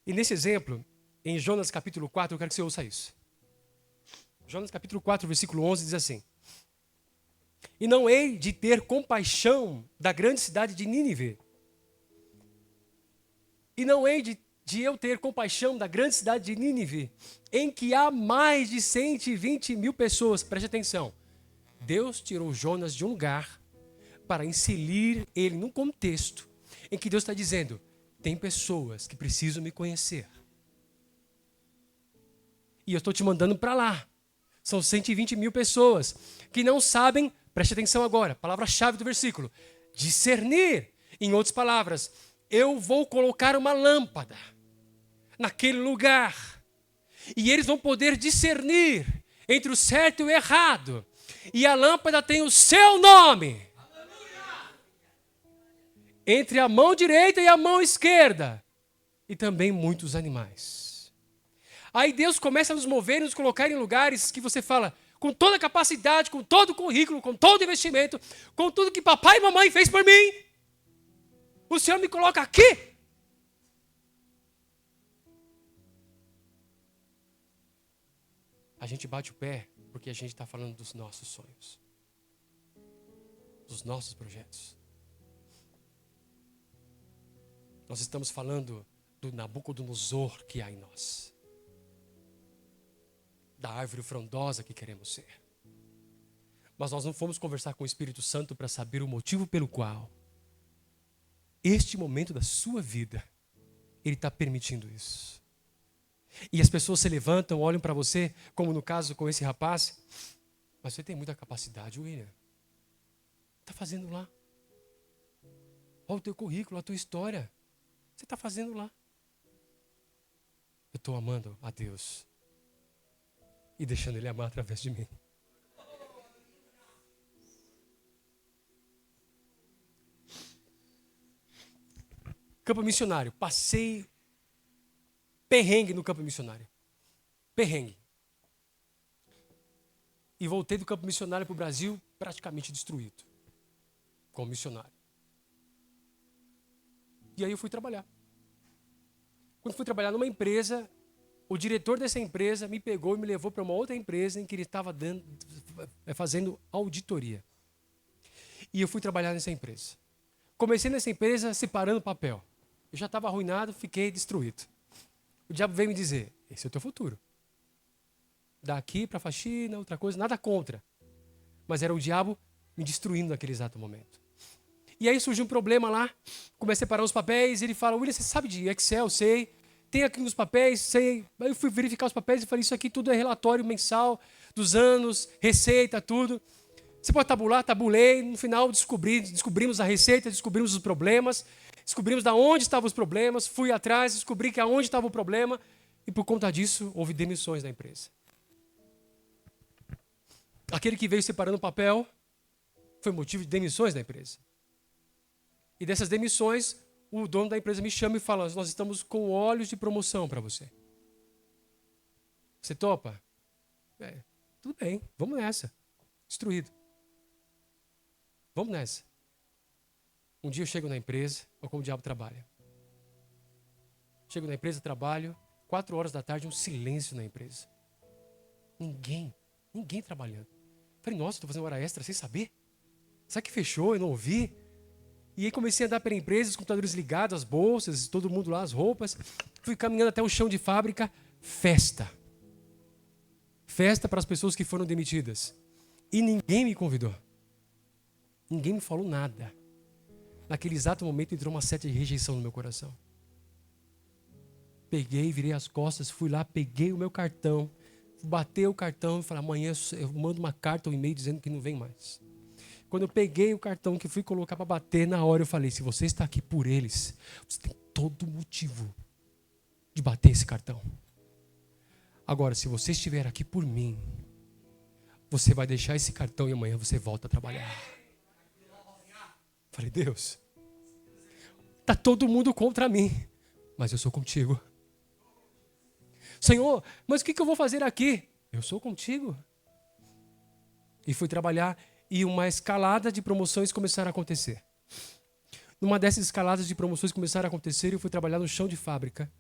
E nesse exemplo, em Jonas capítulo 4, eu quero que você ouça isso. Jonas capítulo 4, versículo 11 diz assim: E não hei de ter compaixão da grande cidade de Nínive. E não hei de eu ter compaixão da grande cidade de Nínive, em que há mais de 120 mil pessoas. Preste atenção. Deus tirou Jonas de um lugar para inserir ele num contexto em que Deus está dizendo: tem pessoas que precisam me conhecer. E eu estou te mandando para lá. São 120 mil pessoas que não sabem, preste atenção agora, palavra-chave do versículo, discernir. Em outras palavras, eu vou colocar uma lâmpada naquele lugar e eles vão poder discernir entre o certo e o errado. E a lâmpada tem o seu nome. Entre a mão direita e a mão esquerda. E também muitos animais. Aí Deus começa a nos mover e nos colocar em lugares que você fala, com toda a capacidade, com todo o currículo, com todo o investimento, com tudo que papai e mamãe fez por mim, o Senhor me coloca aqui. A gente bate o pé porque a gente está falando dos nossos sonhos, dos nossos projetos. Nós estamos falando do Nabucodonosor que há em nós, da árvore frondosa que queremos ser. Mas nós não fomos conversar com o Espírito Santo para saber o motivo pelo qual este momento da sua vida Ele está permitindo isso. E as pessoas se levantam, olham para você, como no caso com esse rapaz. Mas você tem muita capacidade, William. Está fazendo lá. Olha o teu currículo, a tua história. Você está fazendo lá. Eu estou amando a Deus e deixando Ele amar através de mim. Campo missionário. Passei perrengue no campo missionário. Perrengue. E voltei do campo missionário para o Brasil praticamente destruído. Como missionário. E aí eu fui trabalhar. Quando fui trabalhar numa empresa, o diretor dessa empresa me pegou e me levou para uma outra empresa em que ele estava fazendo auditoria. E eu fui trabalhar nessa empresa. Comecei nessa empresa separando papel. Eu já estava arruinado, fiquei destruído. O diabo veio me dizer, esse é o teu futuro. Daqui para a faxina, outra coisa, nada contra. Mas era o diabo me destruindo naquele exato momento. E aí surgiu um problema lá, comecei a separar os papéis, ele fala, William, você sabe de Excel? Sei. Tem aqui uns papéis, sei. Aí eu fui verificar os papéis e falei, isso aqui tudo é relatório mensal dos anos, receita, tudo. Você pode tabular? Tabulei. No final descobrimos a receita, descobrimos os problemas, descobrimos de onde estavam os problemas, fui atrás, descobri que aonde estava o problema e por conta disso houve demissões da empresa. Aquele que veio separando o papel foi motivo de demissões da empresa. E dessas demissões, o dono da empresa me chama e fala, nós estamos com olhos de promoção para você. Você topa? Tudo bem, vamos nessa. Destruído. Vamos nessa. Um dia eu chego na empresa, olha como o diabo trabalha. Chego na empresa, trabalho, 4 horas da tarde, um silêncio na empresa. Ninguém trabalhando. Falei, nossa, estou fazendo hora extra sem saber. Será que fechou? Eu não ouvi. E aí comecei a andar pela empresa, os computadores ligados, as bolsas, todo mundo lá, as roupas. Fui caminhando até o chão de fábrica, festa. Festa para as pessoas que foram demitidas. E ninguém me convidou. Ninguém me falou nada. Naquele exato momento entrou uma certa rejeição no meu coração. Peguei, virei as costas, fui lá, peguei o meu cartão, batei o cartão e falei, amanhã eu mando uma carta ou um e-mail dizendo que não vem mais. Quando eu peguei o cartão que fui colocar para bater, na hora eu falei, se você está aqui por eles, você tem todo motivo de bater esse cartão. Agora, se você estiver aqui por mim, você vai deixar esse cartão e amanhã você volta a trabalhar. Falei, Deus, está todo mundo contra mim, mas eu sou contigo. Senhor, mas o que eu vou fazer aqui? Eu sou contigo. E fui trabalhar e uma escalada de promoções começaram a acontecer. Numa dessas escaladas de promoções começaram a acontecer, eu fui trabalhar no chão de fábrica.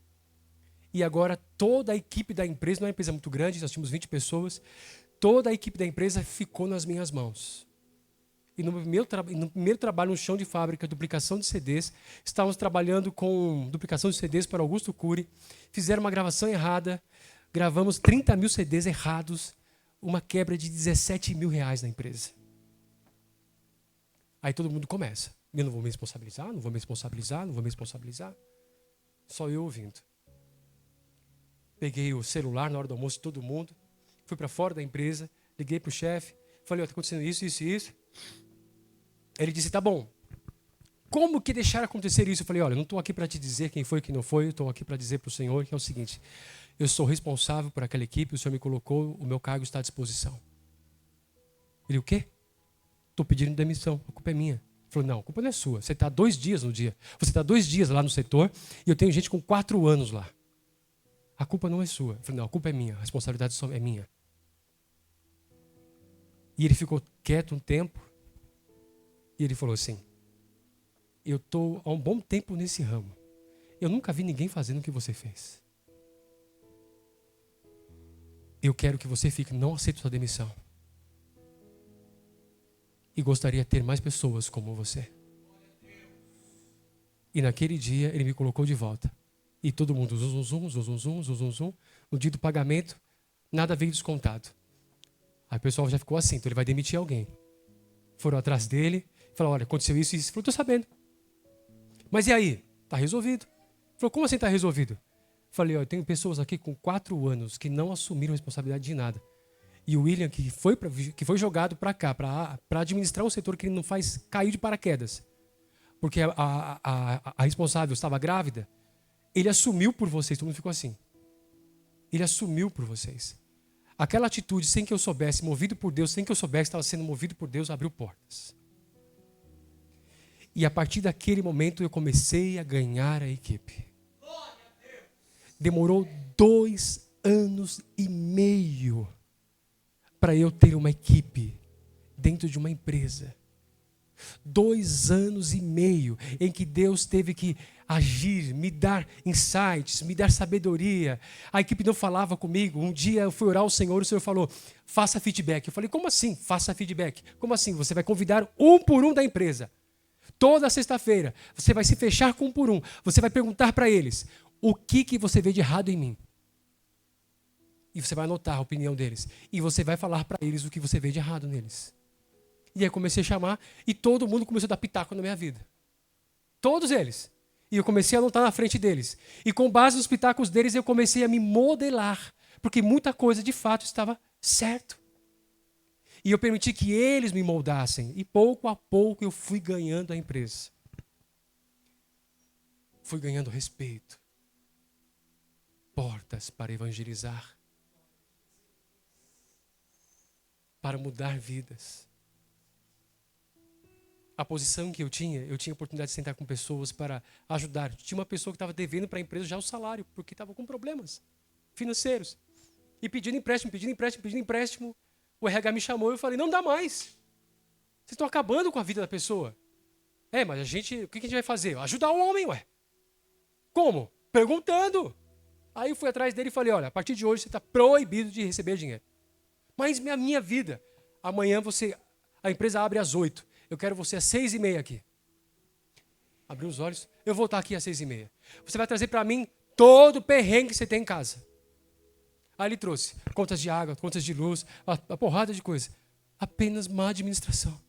E agora toda a equipe da empresa, não é uma empresa muito grande, nós tínhamos 20 pessoas, toda a equipe da empresa ficou nas minhas mãos. E no primeiro trabalho no chão de fábrica, duplicação de CDs, estávamos trabalhando com duplicação de CDs para Augusto Cury, fizeram uma gravação errada, gravamos 30 mil CDs errados, uma quebra de 17 mil reais na empresa. Aí todo mundo começa. Eu não vou me responsabilizar, não vou me responsabilizar, não vou me responsabilizar. Só eu ouvindo. Peguei o celular na hora do almoço de todo mundo, fui para fora da empresa, liguei para o chefe, falei, está acontecendo isso, isso e isso. Ele disse, tá bom. Como que deixar acontecer isso? Eu falei, olha, eu não estou aqui para te dizer quem foi e quem não foi, eu estou aqui para dizer para o Senhor que é o seguinte, eu sou responsável por aquela equipe, o Senhor me colocou, o meu cargo está à disposição. Ele, o quê? Estou pedindo demissão, a culpa é minha. Ele falou, não, a culpa não é sua, você está 2 dias no dia. Você está 2 dias lá no setor e eu tenho gente com 4 anos lá. a culpa não é sua. Eu falei, não, a culpa é minha, a responsabilidade só é minha. E ele ficou quieto um tempo. E ele falou assim, eu estou há um bom tempo nesse ramo. Eu nunca vi ninguém fazendo o que você fez. Eu quero que você fique, não aceite sua demissão. E gostaria de ter mais pessoas como você. E naquele dia ele me colocou de volta. E todo mundo, zum, zum, zum, zum, zum, zum, zum, zum. No dia do pagamento, nada veio descontado. Aí o pessoal já ficou assim, então ele vai demitir alguém. Foram atrás dele, falaram, olha, aconteceu isso e isso. Ele falou, estou sabendo. Mas e aí? Está resolvido. Ele falou, como assim está resolvido? Falei, eu tenho pessoas aqui com 4 anos que não assumiram responsabilidade de nada. E o William, que foi jogado para cá, para administrar um setor que ele não faz, caiu de paraquedas. Porque a responsável estava grávida, ele assumiu por vocês, todo mundo ficou assim. Ele assumiu por vocês. Aquela atitude, sem que eu soubesse, movido por Deus, sem que eu soubesse, estava sendo movido por Deus, abriu portas. E a partir daquele momento eu comecei a ganhar a equipe. Demorou 2 anos e meio para eu ter uma equipe dentro de uma empresa. 2 anos e meio em que Deus teve que agir, me dar insights, me dar sabedoria. A equipe não falava comigo. Um dia eu fui orar ao Senhor, o Senhor falou, faça feedback. Eu falei, como assim? Faça feedback. Como assim? Você vai convidar um por um da empresa. Toda sexta-feira, você vai se fechar com um por um. Você vai perguntar para eles, o que você vê de errado em mim? E você vai anotar a opinião deles. E você vai falar para eles o que você vê de errado neles. E aí eu comecei a chamar e todo mundo começou a dar pitaco na minha vida. Todos eles. E eu comecei a anotar na frente deles. E com base nos pitacos deles eu comecei a me modelar. Porque muita coisa de fato estava certo. E eu permiti que eles me moldassem. E pouco a pouco eu fui ganhando a empresa. Fui ganhando respeito. Portas para evangelizar. Para mudar vidas. A posição que eu tinha a oportunidade de sentar com pessoas para ajudar. Tinha uma pessoa que estava devendo para a empresa já o salário, porque estava com problemas financeiros. E pedindo empréstimo. O RH me chamou e eu falei, não dá mais. Vocês estão acabando com a vida da pessoa. Mas o que a gente vai fazer? Ajudar o homem, ué. Como? Perguntando. Aí eu fui atrás dele e falei, olha, a partir de hoje você está proibido de receber dinheiro. Mas minha vida, amanhã a empresa abre às 8. Eu quero você às 6:30 aqui. Abriu os olhos, eu vou estar aqui às 6:30. Você vai trazer para mim todo o perrengue que você tem em casa. Aí ele trouxe contas de água, contas de luz, uma porrada de coisa. Apenas má administração.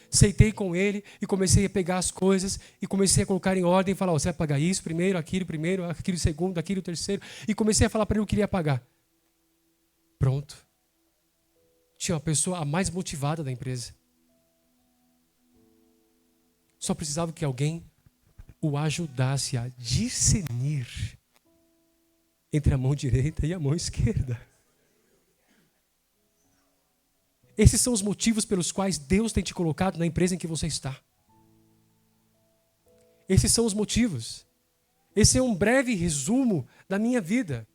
Sentei com ele e comecei a pegar as coisas e comecei a colocar em ordem e falar, você vai pagar isso primeiro, aquilo segundo, aquilo terceiro. E comecei a falar para ele o que ele ia pagar. Pronto. Tinha uma pessoa a mais motivada da empresa. Só precisava que alguém o ajudasse a discernir entre a mão direita e a mão esquerda. Esses são os motivos pelos quais Deus tem te colocado na empresa em que você está. Esses são os motivos. Esse é um breve resumo da minha vida.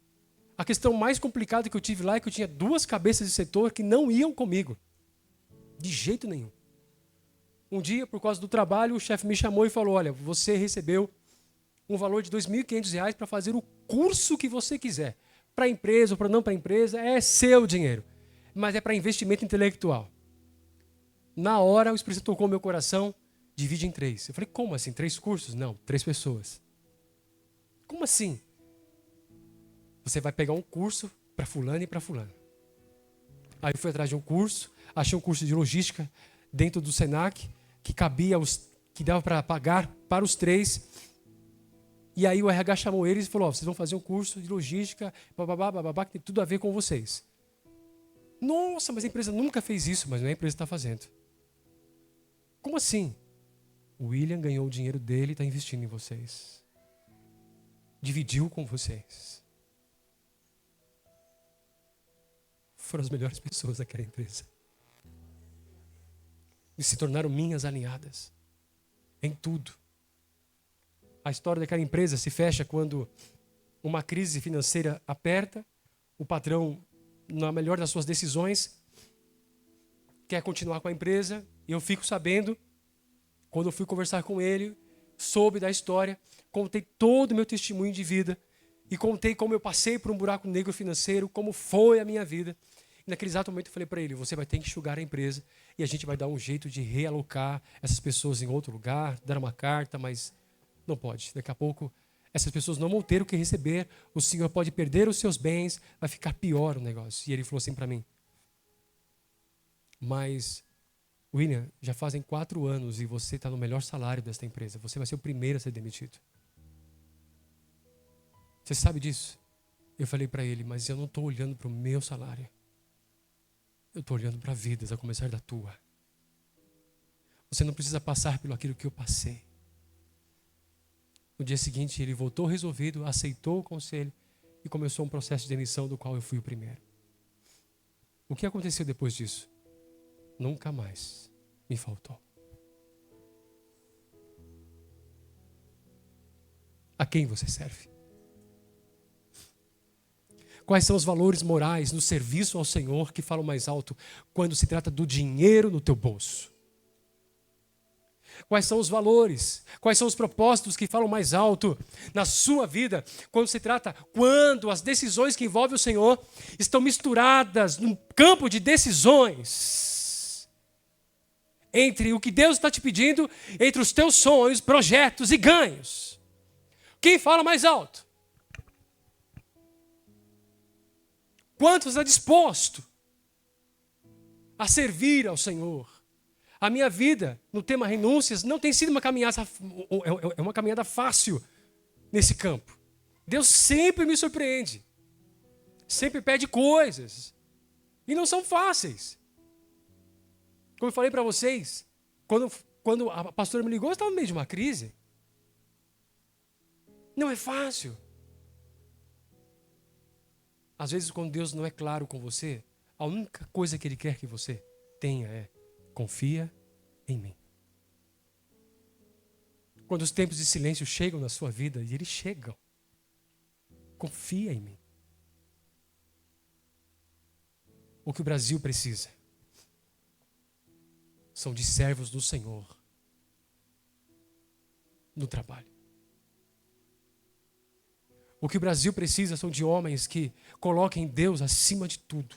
A questão mais complicada que eu tive lá é que eu tinha 2 cabeças de setor que não iam comigo. De jeito nenhum. Um dia, por causa do trabalho, o chefe me chamou e falou, olha, você recebeu um valor de R$ 2.500 para fazer o curso que você quiser. Para a empresa ou para não para a empresa, é seu dinheiro. Mas é para investimento intelectual. Na hora, o Espírito Santo tocou meu coração, divide em 3. Eu falei, como assim? 3 cursos? Não, 3 pessoas. Como assim? Você vai pegar um curso para fulano e para fulano. Aí eu fui atrás de um curso, achei um curso de logística dentro do Senac, que dava para pagar para os 3. E aí o RH chamou eles e falou, vocês vão fazer um curso de logística, bababá, que tem tudo a ver com vocês. Nossa, mas a empresa nunca fez isso, mas não é a empresa que está fazendo. Como assim? O William ganhou o dinheiro dele e está investindo em vocês. Dividiu com vocês. Foram as melhores pessoas daquela empresa. E se tornaram minhas alinhadas. Em tudo. A história daquela empresa se fecha quando uma crise financeira aperta, o patrão, na melhor das suas decisões, quer continuar com a empresa, e eu fico sabendo, quando eu fui conversar com ele, soube da história, contei todo o meu testemunho de vida, e contei como eu passei por um buraco negro financeiro, como foi a minha vida. E naquele exato momento eu falei para ele, você vai ter que enxugar a empresa, e a gente vai dar um jeito de realocar essas pessoas em outro lugar, dar uma carta, mas não pode. Daqui a pouco essas pessoas não vão ter o que receber, o senhor pode perder os seus bens, vai ficar pior o negócio. E ele falou assim para mim, mas, William, já fazem 4 anos e você está no melhor salário desta empresa, você vai ser o primeiro a ser demitido. Você sabe disso? Eu falei para ele, mas eu não estou olhando para o meu salário. Eu estou olhando para vidas, a começar da tua. Você não precisa passar pelo aquilo que eu passei. No dia seguinte, ele voltou resolvido, aceitou o conselho e começou um processo de demissão do qual eu fui o primeiro. O que aconteceu depois disso? Nunca mais me faltou. A quem você serve? Quais são os valores morais no serviço ao Senhor que falam mais alto quando se trata do dinheiro no teu bolso? Quais são os valores? Quais são os propósitos que falam mais alto na sua vida quando as decisões que envolvem o Senhor estão misturadas num campo de decisões entre o que Deus está te pedindo, entre os teus sonhos, projetos e ganhos? Quem fala mais alto? Quanto está disposto a servir ao Senhor? A minha vida, no tema renúncias, não tem sido uma caminhada fácil nesse campo. Deus sempre me surpreende. Sempre pede coisas. E não são fáceis. Como eu falei para vocês, quando a pastora me ligou, eu estava no meio de uma crise. Não é fácil. Às vezes, quando Deus não é claro com você, a única coisa que Ele quer que você tenha é: confia em mim. Quando os tempos de silêncio chegam na sua vida, e eles chegam, confia em mim. O que o Brasil precisa são de servos do Senhor no trabalho. O que o Brasil precisa são de homens que coloquem Deus acima de tudo.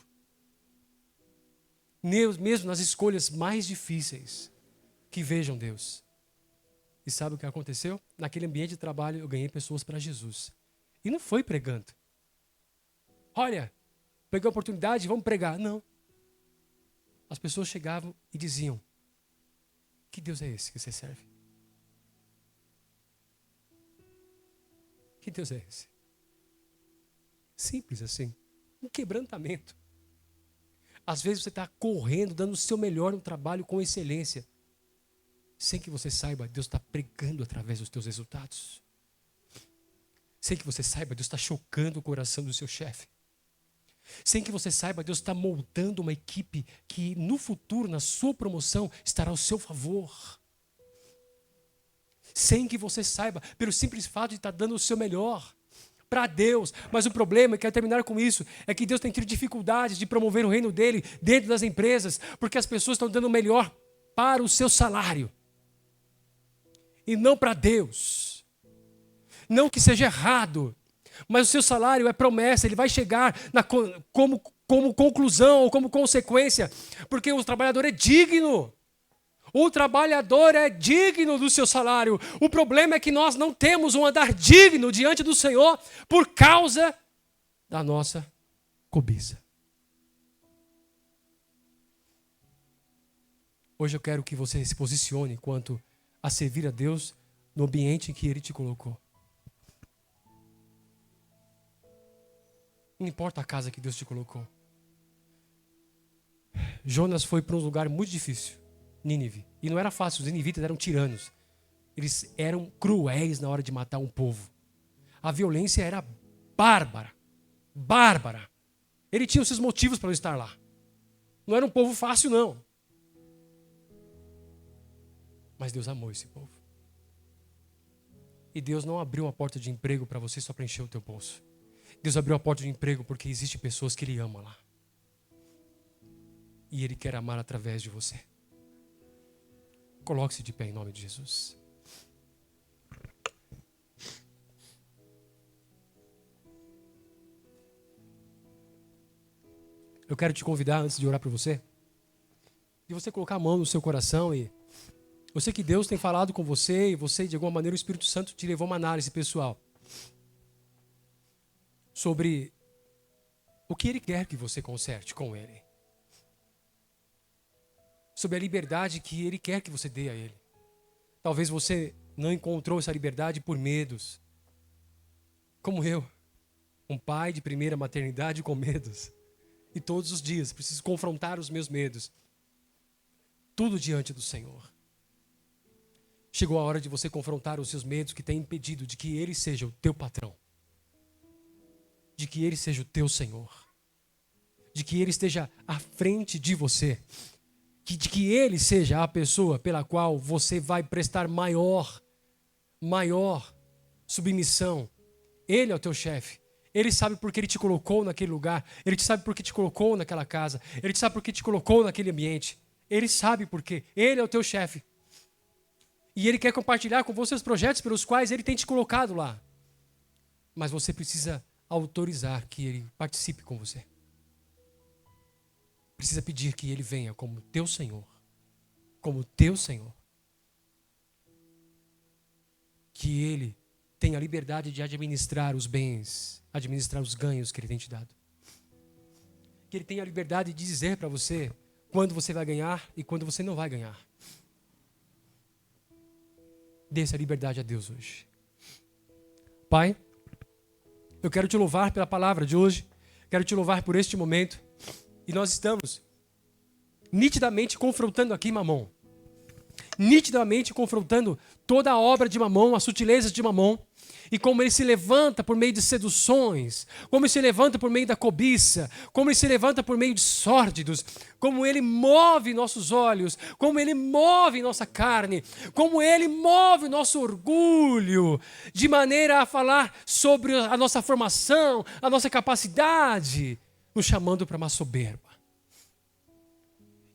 Mesmo nas escolhas mais difíceis, que vejam Deus. E sabe o que aconteceu? Naquele ambiente de trabalho eu ganhei pessoas para Jesus. E não foi pregando. Olha, peguei a oportunidade, vamos pregar. Não. As pessoas chegavam e diziam: que Deus é esse que você serve? Que Deus é esse? Simples assim. Um quebrantamento. Às vezes você está correndo, dando o seu melhor no trabalho com excelência. Sem que você saiba, Deus está pregando através dos teus resultados. Sem que você saiba, Deus está chocando o coração do seu chefe. Sem que você saiba, Deus está moldando uma equipe que no futuro, na sua promoção, estará ao seu favor. Sem que você saiba, pelo simples fato de estar dando o seu melhor para Deus. Mas o problema, quero terminar com isso, é que Deus tem tido dificuldades de promover o reino dele dentro das empresas, porque as pessoas estão dando o melhor para o seu salário e não para Deus. Não que seja errado, mas o seu salário é promessa, ele vai chegar como conclusão ou como consequência, porque o trabalhador é digno. O trabalhador é digno do seu salário. O problema é que nós não temos um andar digno diante do Senhor por causa da nossa cobiça. Hoje eu quero que você se posicione quanto a servir a Deus no ambiente em que Ele te colocou. Não importa a casa que Deus te colocou. Jonas foi para um lugar muito difícil, Nínive. E não era fácil, os ninivitas eram tiranos. Eles eram cruéis na hora de matar um povo. A violência era bárbara. Bárbara. Ele tinha os seus motivos para não estar lá. Não era um povo fácil, não. Mas Deus amou esse povo. E Deus não abriu uma porta de emprego para você só para encher o teu bolso. Deus abriu a porta de emprego porque existem pessoas que Ele ama lá. E Ele quer amar através de você. Coloque-se de pé em nome de Jesus. Eu quero te convidar, antes de orar para você, de você colocar a mão no seu coração e eu sei que Deus tem falado com você e você, de alguma maneira, o Espírito Santo te levou a uma análise pessoal sobre o que Ele quer que você conserte com Ele. Sobre a liberdade que Ele quer que você dê a Ele. Talvez você não encontrou essa liberdade por medos. Como eu, um pai de primeira maternidade com medos. E todos os dias preciso confrontar os meus medos. Tudo diante do Senhor. Chegou a hora de você confrontar os seus medos que têm impedido de que Ele seja o teu patrão. De que Ele seja o teu Senhor. De que Ele esteja à frente de você. De que Ele seja a pessoa pela qual você vai prestar maior submissão. Ele é o teu chefe. Ele sabe por que Ele te colocou naquele lugar. Ele sabe por que te colocou naquela casa. Ele sabe por que te colocou naquele ambiente. Ele sabe por quê. Ele é o teu chefe. E Ele quer compartilhar com você os projetos pelos quais Ele tem te colocado lá. Mas você precisa autorizar que Ele participe com você. Precisa pedir que Ele venha como teu Senhor. Como teu Senhor. Que Ele tenha a liberdade de administrar os bens, administrar os ganhos que Ele tem te dado. Que Ele tenha a liberdade de dizer para você quando você vai ganhar e quando você não vai ganhar. Dê essa liberdade a Deus hoje. Pai, eu quero te louvar pela palavra de hoje. Quero te louvar por este momento. E nós estamos nitidamente confrontando aqui Mamon. Nitidamente confrontando toda a obra de Mamon, as sutilezas de Mamon. E como ele se levanta por meio de seduções, como ele se levanta por meio da cobiça, como ele se levanta por meio de sórdidos, como ele move nossos olhos, como ele move nossa carne, como ele move nosso orgulho, de maneira a falar sobre a nossa formação, a nossa capacidade, nos chamando para uma soberba.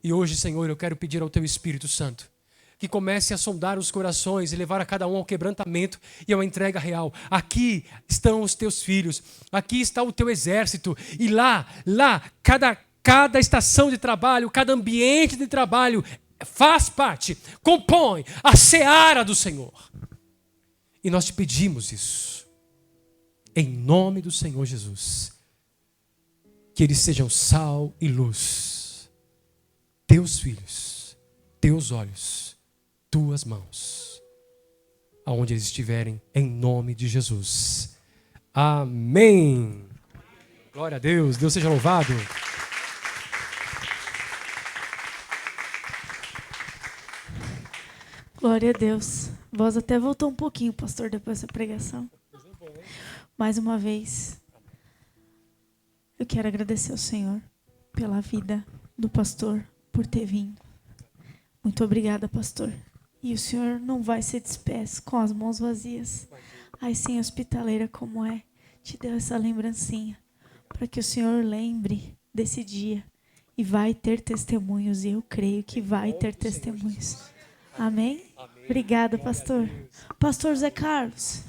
E hoje, Senhor, eu quero pedir ao Teu Espírito Santo que comece a sondar os corações e levar a cada um ao quebrantamento e à entrega real. Aqui estão os teus filhos, aqui está o teu exército, e lá, cada estação de trabalho, cada ambiente de trabalho faz parte, compõe a seara do Senhor. E nós te pedimos isso, em nome do Senhor Jesus, que eles sejam sal e luz, teus filhos, teus olhos, tuas mãos, aonde eles estiverem, em nome de Jesus. Amém. Glória a Deus, Deus seja louvado. Glória a Deus. A voz até voltou um pouquinho, pastor, depois dessa pregação. Mais uma vez, eu quero agradecer ao Senhor pela vida do pastor, por ter vindo. Muito obrigada, pastor. E o Senhor não vai se despedir com as mãos vazias. Aí sim, hospitaleira como é, te deu essa lembrancinha. Para que o Senhor lembre desse dia. E vai ter testemunhos. E eu creio que vai ter testemunhos. Amém? Obrigada, pastor. Pastor Zé Carlos.